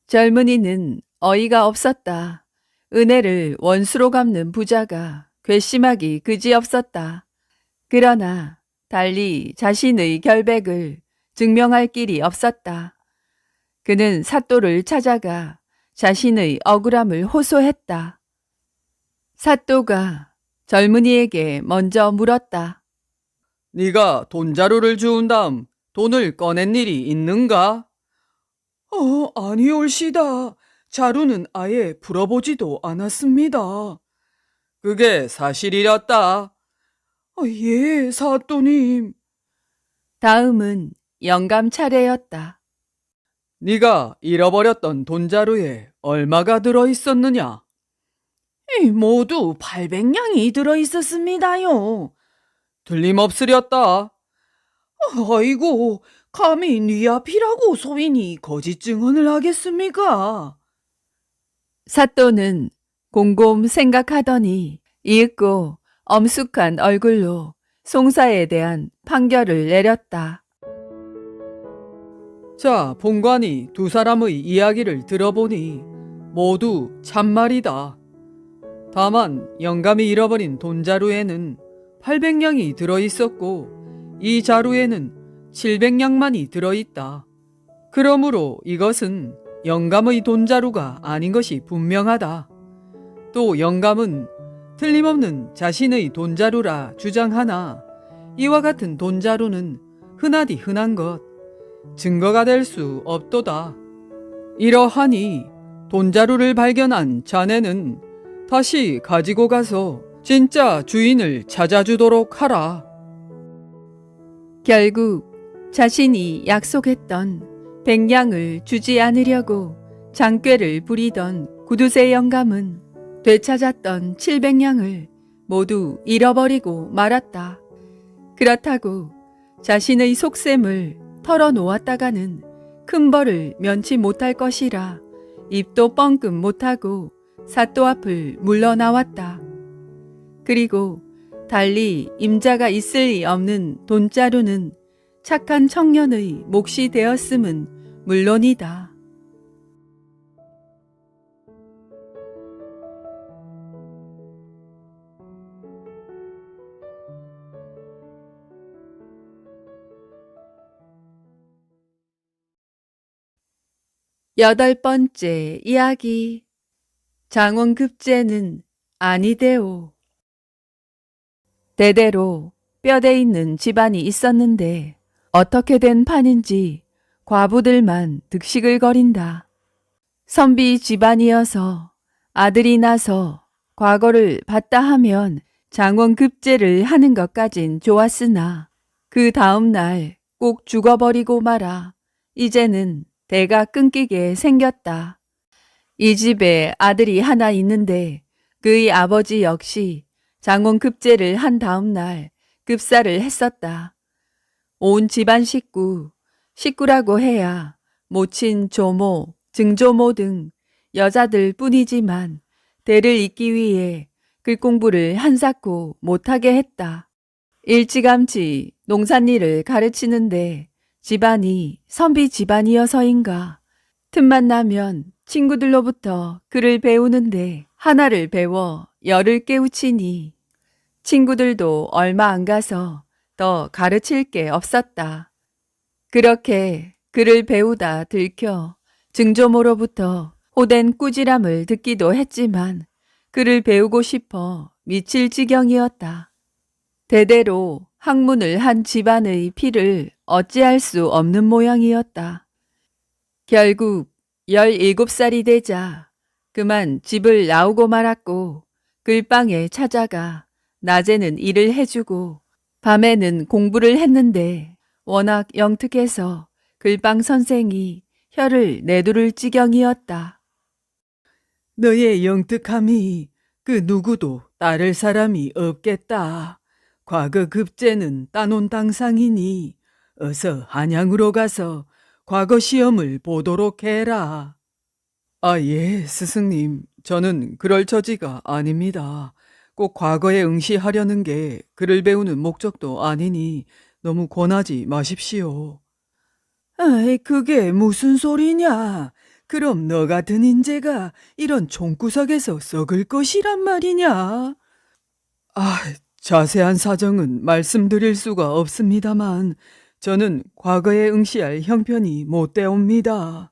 젊은이는 어이가 없었다. 은혜를 원수로 갚는 부자가 괘씸하기 그지없었다. 그러나 달리 자신의 결백을 증명할 길이 없었다. 그는 사또를 찾아가 자신의 억울함을 호소했다. 사또가 젊은이에게 먼저 물었다. 네가 돈자루를 주운 다음 돈을 꺼낸 일이 있는가? 아니올시다. 자루는 아예 풀어보지도 않았습니다. 그게 사실이었다. 예, 사또님. 다음은 영감 차례였다. 네가 잃어버렸던 돈자루에 얼마가 들어있었느냐? 모두 800냥이 들어있었습니다요. 틀림없으렸다. 아이고, 감히 네 앞이라고 소인이 거짓 증언을 하겠습니까? 사또는 곰곰 생각하더니 이윽고 엄숙한 얼굴로 송사에 대한 판결을 내렸다. 자, 본관이 두 사람의 이야기를 들어보니 모두 참말이다. 다만 영감이 잃어버린 돈자루에는 800냥이 들어있었고 이 자루에는 700냥만이 들어있다. 그러므로 이것은 영감의 돈자루가 아닌 것이 분명하다. 또 영감은 틀림없는 자신의 돈자루라 주장하나 이와 같은 돈자루는 흔하디 흔한 것, 증거가 될 수 없도다. 이러하니 돈자루를 발견한 자네는 다시 가지고 가서 진짜 주인을 찾아주도록 하라. 결국 자신이 약속했던 100냥을 주지 않으려고 장꾀를 부리던 구두쇠 영감은 되찾았던 700냥을 모두 잃어버리고 말았다. 그렇다고 자신의 속셈을 털어놓았다가는 큰 벌을 면치 못할 것이라 입도 뻥끔 못하고 사또 앞을 물러나왔다. 그리고 달리 임자가 있을 리 없는 돈자루는 착한 청년의 몫이 되었음은 물론이다. 여덟 번째 이야기. 장원급제는 아니되오. 대대로 뼈대 있는 집안이 있었는데 어떻게 된 판인지 과부들만 득식을 거린다. 선비 집안이어서 아들이 나서 과거를 봤다 하면 장원급제를 하는 것까진 좋았으나 그 다음 날 꼭 죽어버리고 말아 이제는 대가 끊기게 생겼다. 이 집에 아들이 하나 있는데 그의 아버지 역시 장원급제를 한 다음 날 급사를 했었다. 온 집안 식구라고 해야 모친 조모, 증조모 등 여자들 뿐이지만 대를 잇기 위해 글공부를 한사코 못하게 했다. 일찌감치 농산일을 가르치는데 집안이 선비 집안이어서인가 틈만 나면 친구들로부터 글을 배우는데 하나를 배워 열을 깨우치니 친구들도 얼마 안 가서 더 가르칠 게 없었다. 그렇게 글을 배우다 들켜 증조모로부터 호된 꾸지람을 듣기도 했지만 글을 배우고 싶어 미칠 지경이었다. 대대로 학문을 한 집안의 피를 어찌할 수 없는 모양이었다. 결국 17살이 되자 그만 집을 나오고 말았고 글방에 찾아가 낮에는 일을 해주고 밤에는 공부를 했는데 워낙 영특해서 글방 선생이 혀를 내두를 지경이었다. 너의 영특함이 그 누구도 따를 사람이 없겠다. 과거 급제는 따놓은 당상이니 어서 한양으로 가서 과거 시험을 보도록 해라. 아, 예, 스승님. 저는 그럴 처지가 아닙니다. 꼭 과거에 응시하려는 게 글을 배우는 목적도 아니니 너무 권하지 마십시오. 아이, 그게 무슨 소리냐? 그럼 너 같은 인재가 이런 총구석에서 썩을 것이란 말이냐? 아, 자세한 사정은 말씀드릴 수가 없습니다만 저는 과거에 응시할 형편이 못 되옵니다.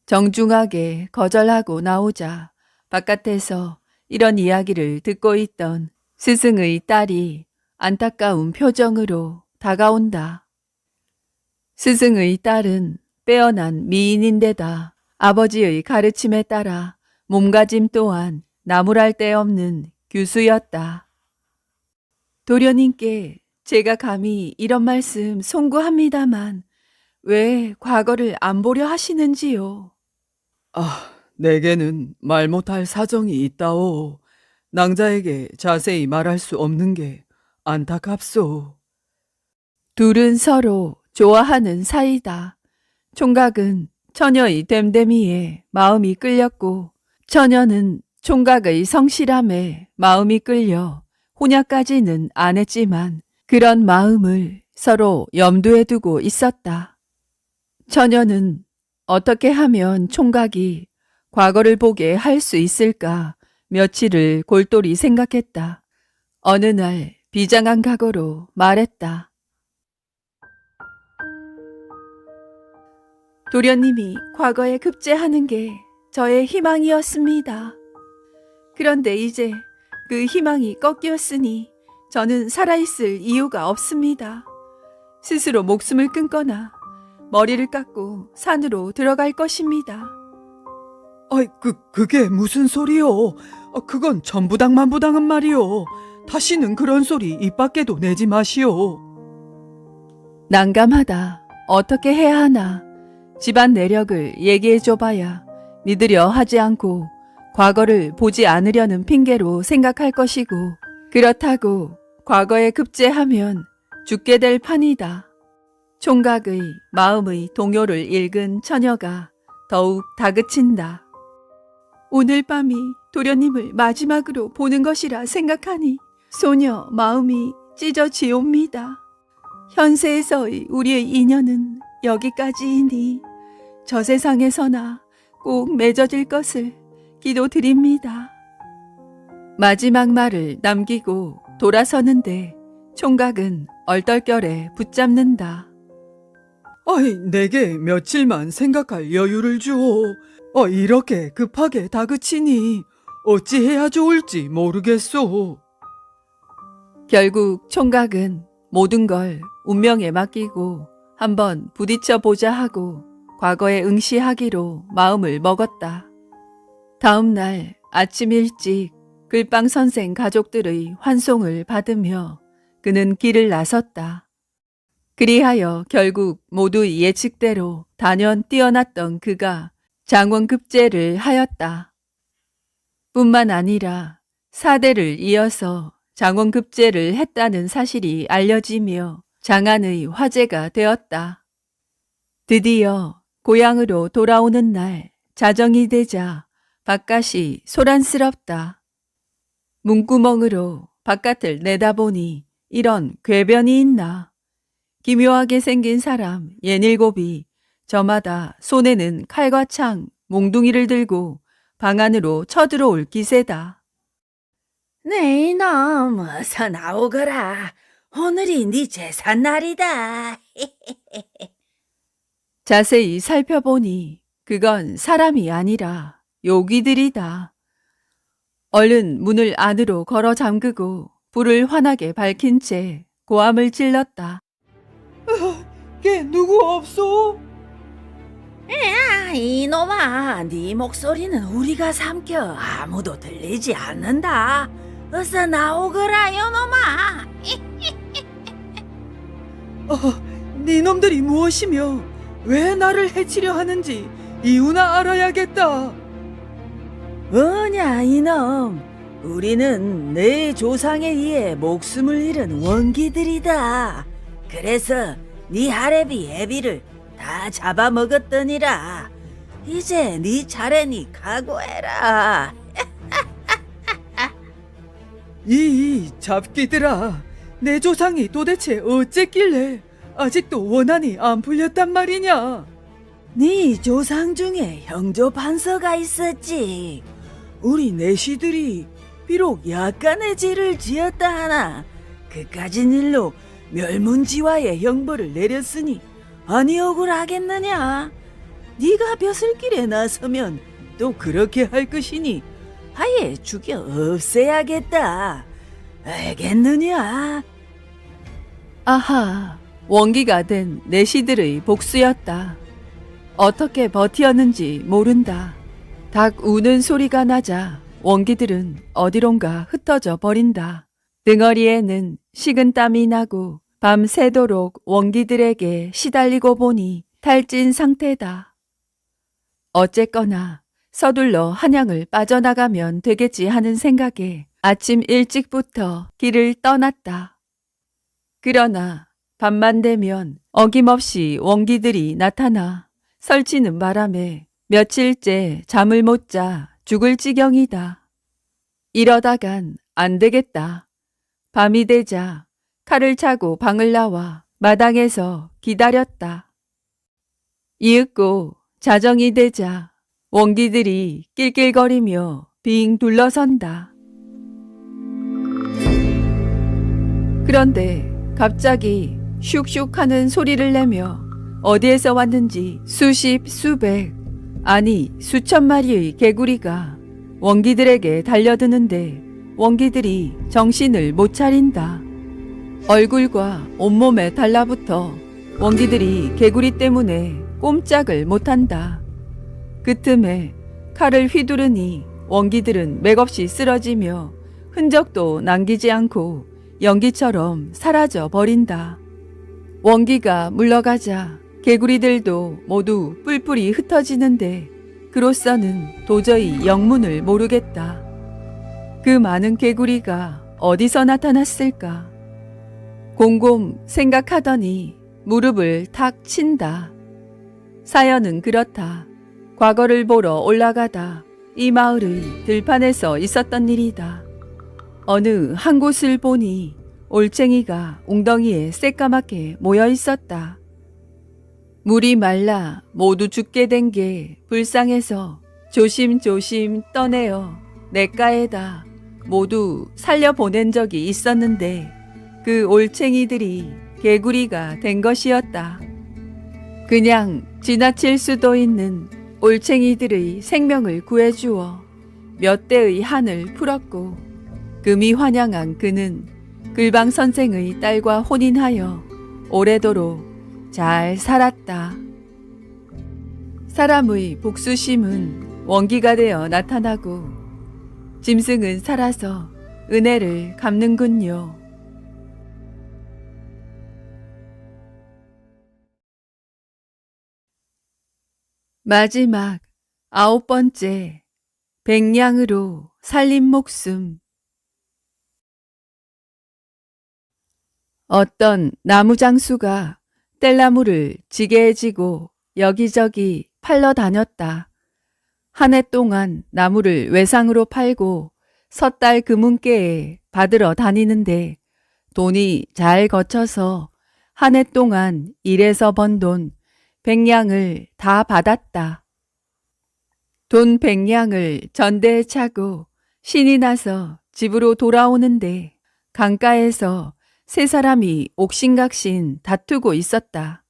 정중하게 거절하고 나오자 바깥에서 이런 이야기를 듣고 있던 스승의 딸이 안타까운 표정으로 다가온다. 스승의 딸은 빼어난 미인인데다 아버지의 가르침에 따라 몸가짐 또한 나무랄 데 없는 교수였다. 도련님께 제가 감히 이런 말씀 송구합니다만 왜 과거를 안 보려 하시는지요? 아, 내게는 말 못할 사정이 있다오. 낭자에게 자세히 말할 수 없는 게 안타깝소. 둘은 서로 좋아하는 사이다. 총각은 처녀의 됨됨이에 마음이 끌렸고 처녀는 총각의 성실함에 마음이 끌려 혼약까지는 안 했지만 그런 마음을 서로 염두에 두고 있었다. 처녀는 어떻게 하면 총각이 과거를 보게 할 수 있을까 며칠을 골똘히 생각했다. 어느 날 비장한 각오로 말했다. 도련님이 과거에 급제하는 게 저의 희망이었습니다. 그런데 이제 그 희망이 꺾였으니 저는 살아있을 이유가 없습니다. 스스로 목숨을 끊거나 머리를 깎고 산으로 들어갈 것입니다. 아이, 그게 무슨 소리요? 그건 전부당만부당한 말이요. 다시는 그런 소리 입 밖에도 내지 마시오. 난감하다. 어떻게 해야 하나. 집안 내력을 얘기해줘봐야 믿으려 하지 않고 과거를 보지 않으려는 핑계로 생각할 것이고 그렇다고 과거에 급제하면 죽게 될 판이다. 총각의 마음의 동요를 읽은 처녀가 더욱 다그친다. 오늘 밤이 도련님을 마지막으로 보는 것이라 생각하니 소녀 마음이 찢어지옵니다. 현세에서의 우리의 인연은 여기까지이니 저 세상에서나 꼭 맺어질 것을 기도드립니다. 마지막 말을 남기고 돌아서는데 총각은 얼떨결에 붙잡는다. 아이, 내게 며칠만 생각할 여유를 주오. 이렇게 급하게 다그치니 어찌해야 좋을지 모르겠소. 결국 총각은 모든 걸 운명에 맡기고 한번 부딪혀 보자 하고 과거에 응시하기로 마음을 먹었다. 다음 날 아침 일찍 글빵 선생 가족들의 환송을 받으며 그는 길을 나섰다. 그리하여 결국 모두의 예측대로 단연 뛰어났던 그가 장원급제를 하였다. 뿐만 아니라 4대를 이어서 장원급제를 했다는 사실이 알려지며 장안의 화제가 되었다. 드디어 고향으로 돌아오는 날 자정이 되자 바깥이 소란스럽다. 문구멍으로 바깥을 내다보니 이런 궤변이 있나. 기묘하게 생긴 사람 67이 저마다 손에는 칼과 창, 몽둥이를 들고 방 안으로 쳐들어올 기세다. 네 이놈 어서 나오거라. 오늘이 네 제삿날이다. 자세히 살펴보니 그건 사람이 아니라 요기들이다. 얼른 문을 안으로 걸어 잠그고 불을 환하게 밝힌 채 고함을 찔렀다. 걔 누구 없소? 야 이놈아, 네 목소리는 우리가 삼켜 아무도 들리지 않는다. 어서 나오거라 이놈아. 니놈들이 무엇이며 왜 나를 해치려 하는지 이유나 알아야겠다. 뭐냐 이놈, 우리는 내 조상에 의해 목숨을 잃은 원기들이다. 그래서 네 하레비 애비를 다 잡아먹었더니라. 이제 네 차례니 각오해라. 이 잡기들아, 내 조상이 도대체 어쨌길래 아직도 원한이 안 풀렸단 말이냐? 네 조상 중에 형조 판서가 있었지. 우리 내시들이 비록 약간의 죄를 지었다 하나 그까진 일로 멸문지화의 형벌을 내렸으니 아니 억울하겠느냐. 네가 벼슬길에 나서면 또 그렇게 할 것이니 아예 죽여 없애야겠다. 알겠느냐? 아하, 원기가 된 내시들의 복수였다. 어떻게 버티었는지 모른다. 닭 우는 소리가 나자 원기들은 어디론가 흩어져 버린다. 등어리에는 식은 땀이 나고 밤새도록 원기들에게 시달리고 보니 탈진 상태다. 어쨌거나 서둘러 한양을 빠져나가면 되겠지 하는 생각에 아침 일찍부터 길을 떠났다. 그러나 밤만 되면 어김없이 원기들이 나타나 설치는 바람에 며칠째 잠을 못 자 죽을 지경이다. 이러다간 안 되겠다. 밤이 되자 칼을 차고 방을 나와 마당에서 기다렸다. 이윽고 자정이 되자 원기들이 낄낄거리며 빙 둘러선다. 그런데 갑자기 슉슉 하는 소리를 내며 어디에서 왔는지 수십, 수백, 아니 수천 마리의 개구리가 원기들에게 달려드는데 원기들이 정신을 못 차린다. 얼굴과 온몸에 달라붙어 원기들이 개구리 때문에 꼼짝을 못한다. 그 틈에 칼을 휘두르니 원기들은 맥없이 쓰러지며 흔적도 남기지 않고 연기처럼 사라져 버린다. 원기가 물러가자 개구리들도 모두 뿔뿔이 흩어지는데 그로서는 도저히 영문을 모르겠다. 그 많은 개구리가 어디서 나타났을까? 곰곰 생각하더니 무릎을 탁 친다. 사연은 그렇다. 과거를 보러 올라가다 이 마을의 들판에서 있었던 일이다. 어느 한 곳을 보니 올챙이가 웅덩이에 새까맣게 모여 있었다. 물이 말라 모두 죽게 된 게 불쌍해서 조심조심 떠내어 냇가에다 모두 살려보낸 적이 있었는데 그 올챙이들이 개구리가 된 것이었다. 그냥 지나칠 수도 있는 올챙이들의 생명을 구해주어 몇 대의 한을 풀었고 금이 환영한 그는 글방 선생의 딸과 혼인하여 오래도록 잘 살았다. 사람의 복수심은 원기가 되어 나타나고 짐승은 살아서 은혜를 갚는군요. 마지막 9번째, 백냥으로 살린 목숨. 어떤 나무장수가 뗄나무를 지게에 지고 여기저기 팔러 다녔다. 한 해 동안 나무를 외상으로 팔고 섣달 금은깨에 받으러 다니는데 돈이 잘 거쳐서 한 해 동안 일해서 번 돈 100냥을 다 받았다. 돈 100냥을 전대에 차고 신이 나서 집으로 돌아오는데 강가에서 세 사람이 옥신각신 다투고 있었다.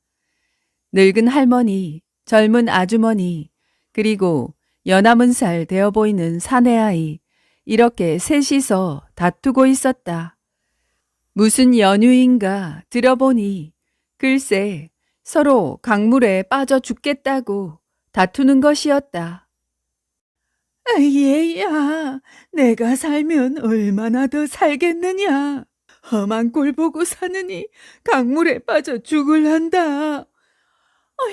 늙은 할머니, 젊은 아주머니, 그리고 연함은 살 되어 보이는 사내아이, 이렇게 셋이서 다투고 있었다. 무슨 연유인가 들어보니 글쎄 서로 강물에 빠져 죽겠다고 다투는 것이었다. 얘야, 내가 살면 얼마나 더 살겠느냐. 험한 꼴 보고 사느니 강물에 빠져 죽을란다.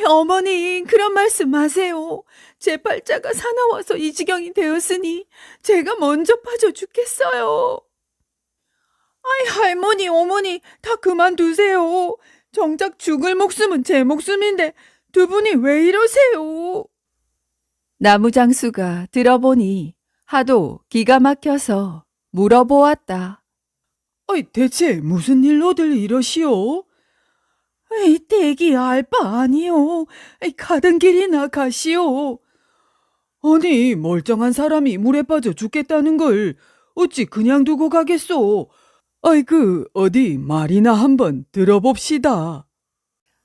어머니, 그런 말씀 마세요. 제 팔자가 사나워서 이 지경이 되었으니 제가 먼저 빠져 죽겠어요. 할머니, 어머니, 다 그만두세요. 정작 죽을 목숨은 제 목숨인데 두 분이 왜 이러세요? 나무장수가 들어보니 하도 기가 막혀서 물어보았다. 대체 무슨 일로들 이러시오? 대기 알 바 아니요. 가던 길이나 가시오. 아니, 멀쩡한 사람이 물에 빠져 죽겠다는 걸 어찌 그냥 두고 가겠소? 어디 말이나 한번 들어봅시다.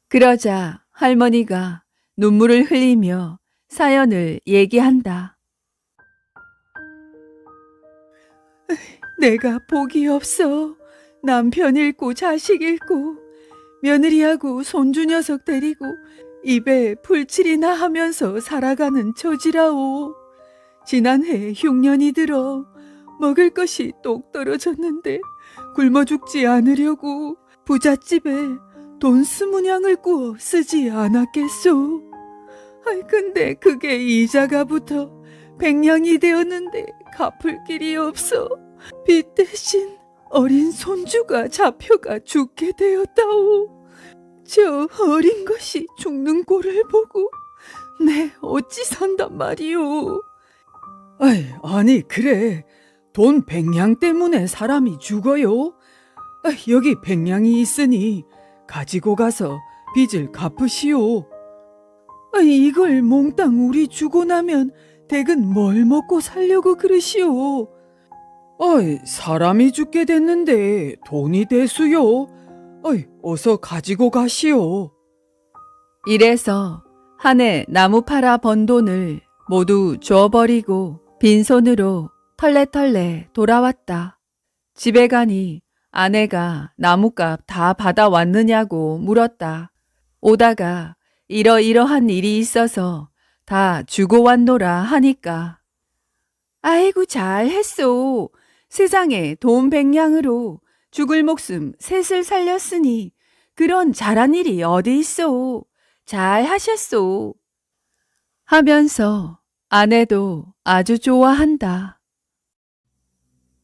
그러자 할머니가 눈물을 흘리며 사연을 얘기한다. 내가 복이 없어. 남편 잃고 자식 잃고 며느리하고 손주 녀석 데리고 입에 풀칠이나 하면서 살아가는 처지라오. 지난해 흉년이 들어 먹을 것이 똑 떨어졌는데 굶어 죽지 않으려고 부잣집에 돈 20냥을 구워 쓰지 않았겠소. 근데 그게 이자가 붙어 100냥이 되었는데 갚을 길이 없어 빚 대신 어린 손주가 잡혀가 죽게 되었다오. 저 어린 것이 죽는 꼴을 보고 내 어찌 산단 말이오. 아니 그래. 돈 100냥 때문에 사람이 죽어요? 여기 100냥이 있으니 가지고 가서 빚을 갚으시오. 이걸 몽땅 우리 주고 나면 댁은 뭘 먹고 살려고 그러시오. 사람이 죽게 됐는데 돈이 대수요. 어서 가지고 가시오. 이래서 한 해 나무 팔아 번 돈을 모두 줘버리고 빈손으로 털레털레 돌아왔다. 집에 가니 아내가 나뭇값 다 받아왔느냐고 물었다. 오다가 이러이러한 일이 있어서 다 주고 왔노라 하니까 아이고 잘했소. 세상에 돈 100냥으로 죽을 목숨 셋을 살렸으니 그런 잘한 일이 어디 있소. 잘하셨소. 하면서 아내도 아주 좋아한다.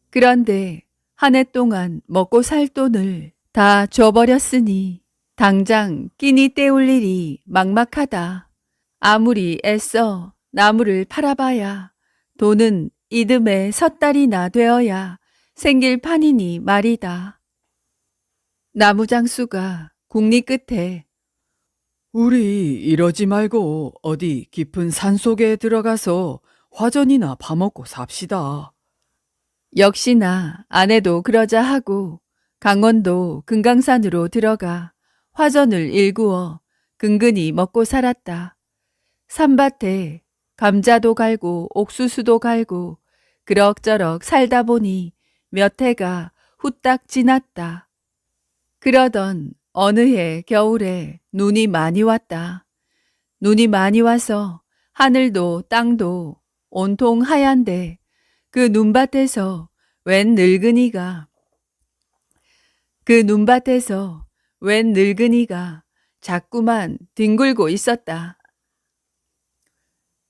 그런데 한 해 동안 먹고 살 돈을 다 줘버렸으니 당장 끼니 때울 일이 막막하다. 아무리 애써 나무를 팔아봐야 돈은 이듬해 섣달이나 되어야 생길 판이니 말이다. 나무장수가 궁리 끝에 우리 이러지 말고 어디 깊은 산속에 들어가서 화전이나 파먹고 삽시다. 역시나 아내도 그러자 하고 강원도 금강산으로 들어가 화전을 일구어 근근히 먹고 살았다. 산밭에 감자도 갈고 옥수수도 갈고 그럭저럭 살다 보니 몇 해가 후딱 지났다. 그러던 어느 해 겨울에 눈이 많이 왔다. 눈이 많이 와서 하늘도 땅도 온통 하얀데 그 눈밭에서 웬 늙은이가 자꾸만 뒹굴고 있었다.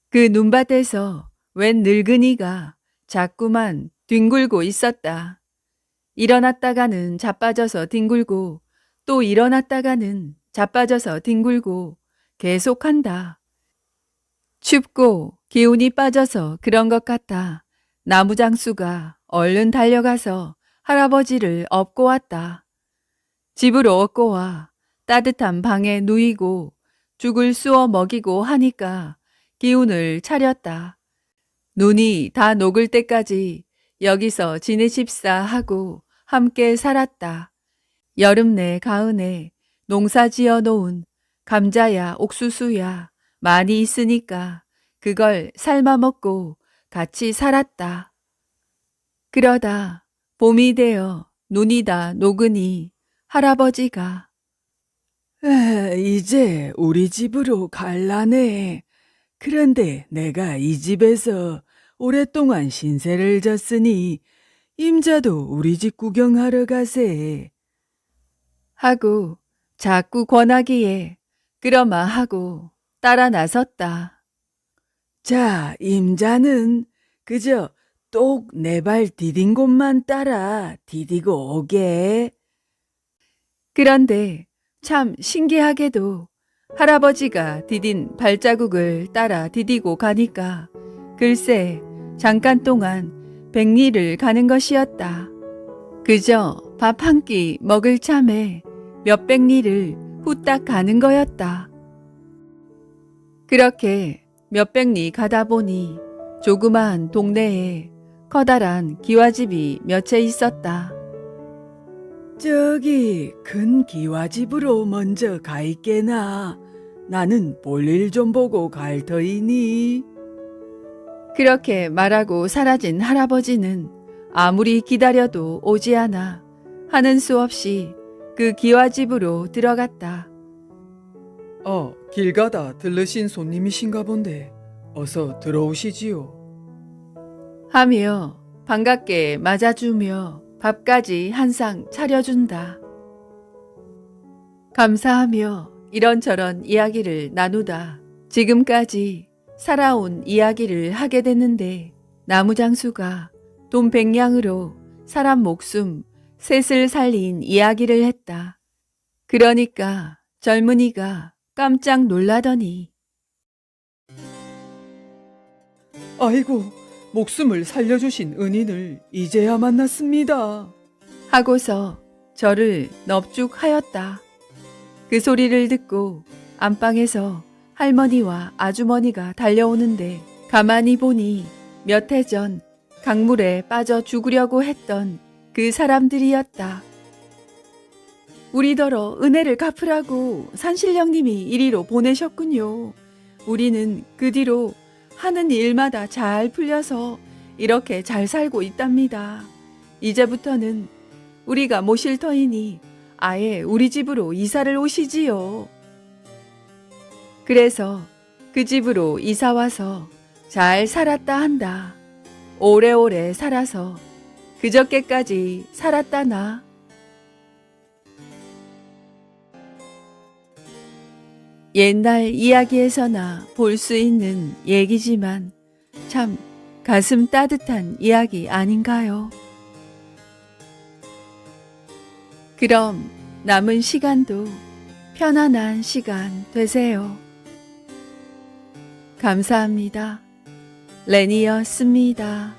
그 눈밭에서 웬 늙은이가 자꾸만 뒹굴고 있었다. 일어났다가는 자빠져서 뒹굴고 또 일어났다가는 자빠져서 뒹굴고 계속한다. 춥고 기운이 빠져서 그런 것 같아 나무장수가 얼른 달려가서 할아버지를 업고 왔다. 집으로 업고 와 따뜻한 방에 누이고 죽을 쑤어 먹이고 하니까 기운을 차렸다. 눈이 다 녹을 때까지 여기서 지내십사 하고 함께 살았다. 여름 내 가을에 농사 지어 놓은 감자야 옥수수야 많이 있으니까 그걸 삶아 먹고 같이 살았다. 그러다 봄이 되어 눈이 다 녹으니 할아버지가 이제 우리 집으로 갈라네. 그런데 내가 이 집에서 오랫동안 신세를 졌으니 임자도 우리 집 구경하러 가세. 하고 자꾸 권하기에 그러마 하고 따라 나섰다. 자, 임자는 그저 똑 내 발 디딘 곳만 따라 디디고 오게. 그런데 참 신기하게도 할아버지가 디딘 발자국을 따라 디디고 가니까 글쎄 잠깐 동안 백리를 가는 것이었다. 그저 밥 한 끼 먹을 참에 몇백 리를 후딱 가는 거였다. 그렇게 몇백 리 가다 보니 조그마한 동네에 커다란 기와집이 몇 채 있었다. 저기 큰 기와집으로 먼저 가 있게나. 나는 볼일 좀 보고 갈 터이니. 그렇게 말하고 사라진 할아버지는 아무리 기다려도 오지 않아 하는 수 없이 그 기와집으로 들어갔다. 길 가다 들르신 손님이신가 본데 어서 들어오시지요. 하며 반갑게 맞아주며 밥까지 한 상 차려준다. 감사하며 이런저런 이야기를 나누다 지금까지 살아온 이야기를 하게 됐는데 나무장수가 돈 100냥으로 사람 목숨 셋을 살린 이야기를 했다. 그러니까 젊은이가 깜짝 놀라더니 아이고, 목숨을 살려주신 은인을 이제야 만났습니다. 하고서 저를 넙죽하였다. 그 소리를 듣고 안방에서 할머니와 아주머니가 달려오는데 가만히 보니 몇 해 전 강물에 빠져 죽으려고 했던 그 사람들이었다. 우리더러 은혜를 갚으라고 산신령님이 이리로 보내셨군요. 우리는 그 뒤로 하는 일마다 잘 풀려서 이렇게 잘 살고 있답니다. 이제부터는 우리가 모실 터이니 아예 우리 집으로 이사를 오시지요. 그래서 그 집으로 이사 와서 잘 살았다 한다. 오래오래 살아서 그저께까지 살았다나. 옛날 이야기에서나 볼 수 있는 얘기지만 참 가슴 따뜻한 이야기 아닌가요? 그럼 남은 시간도 편안한 시간 되세요. 감사합니다. 레니였습니다.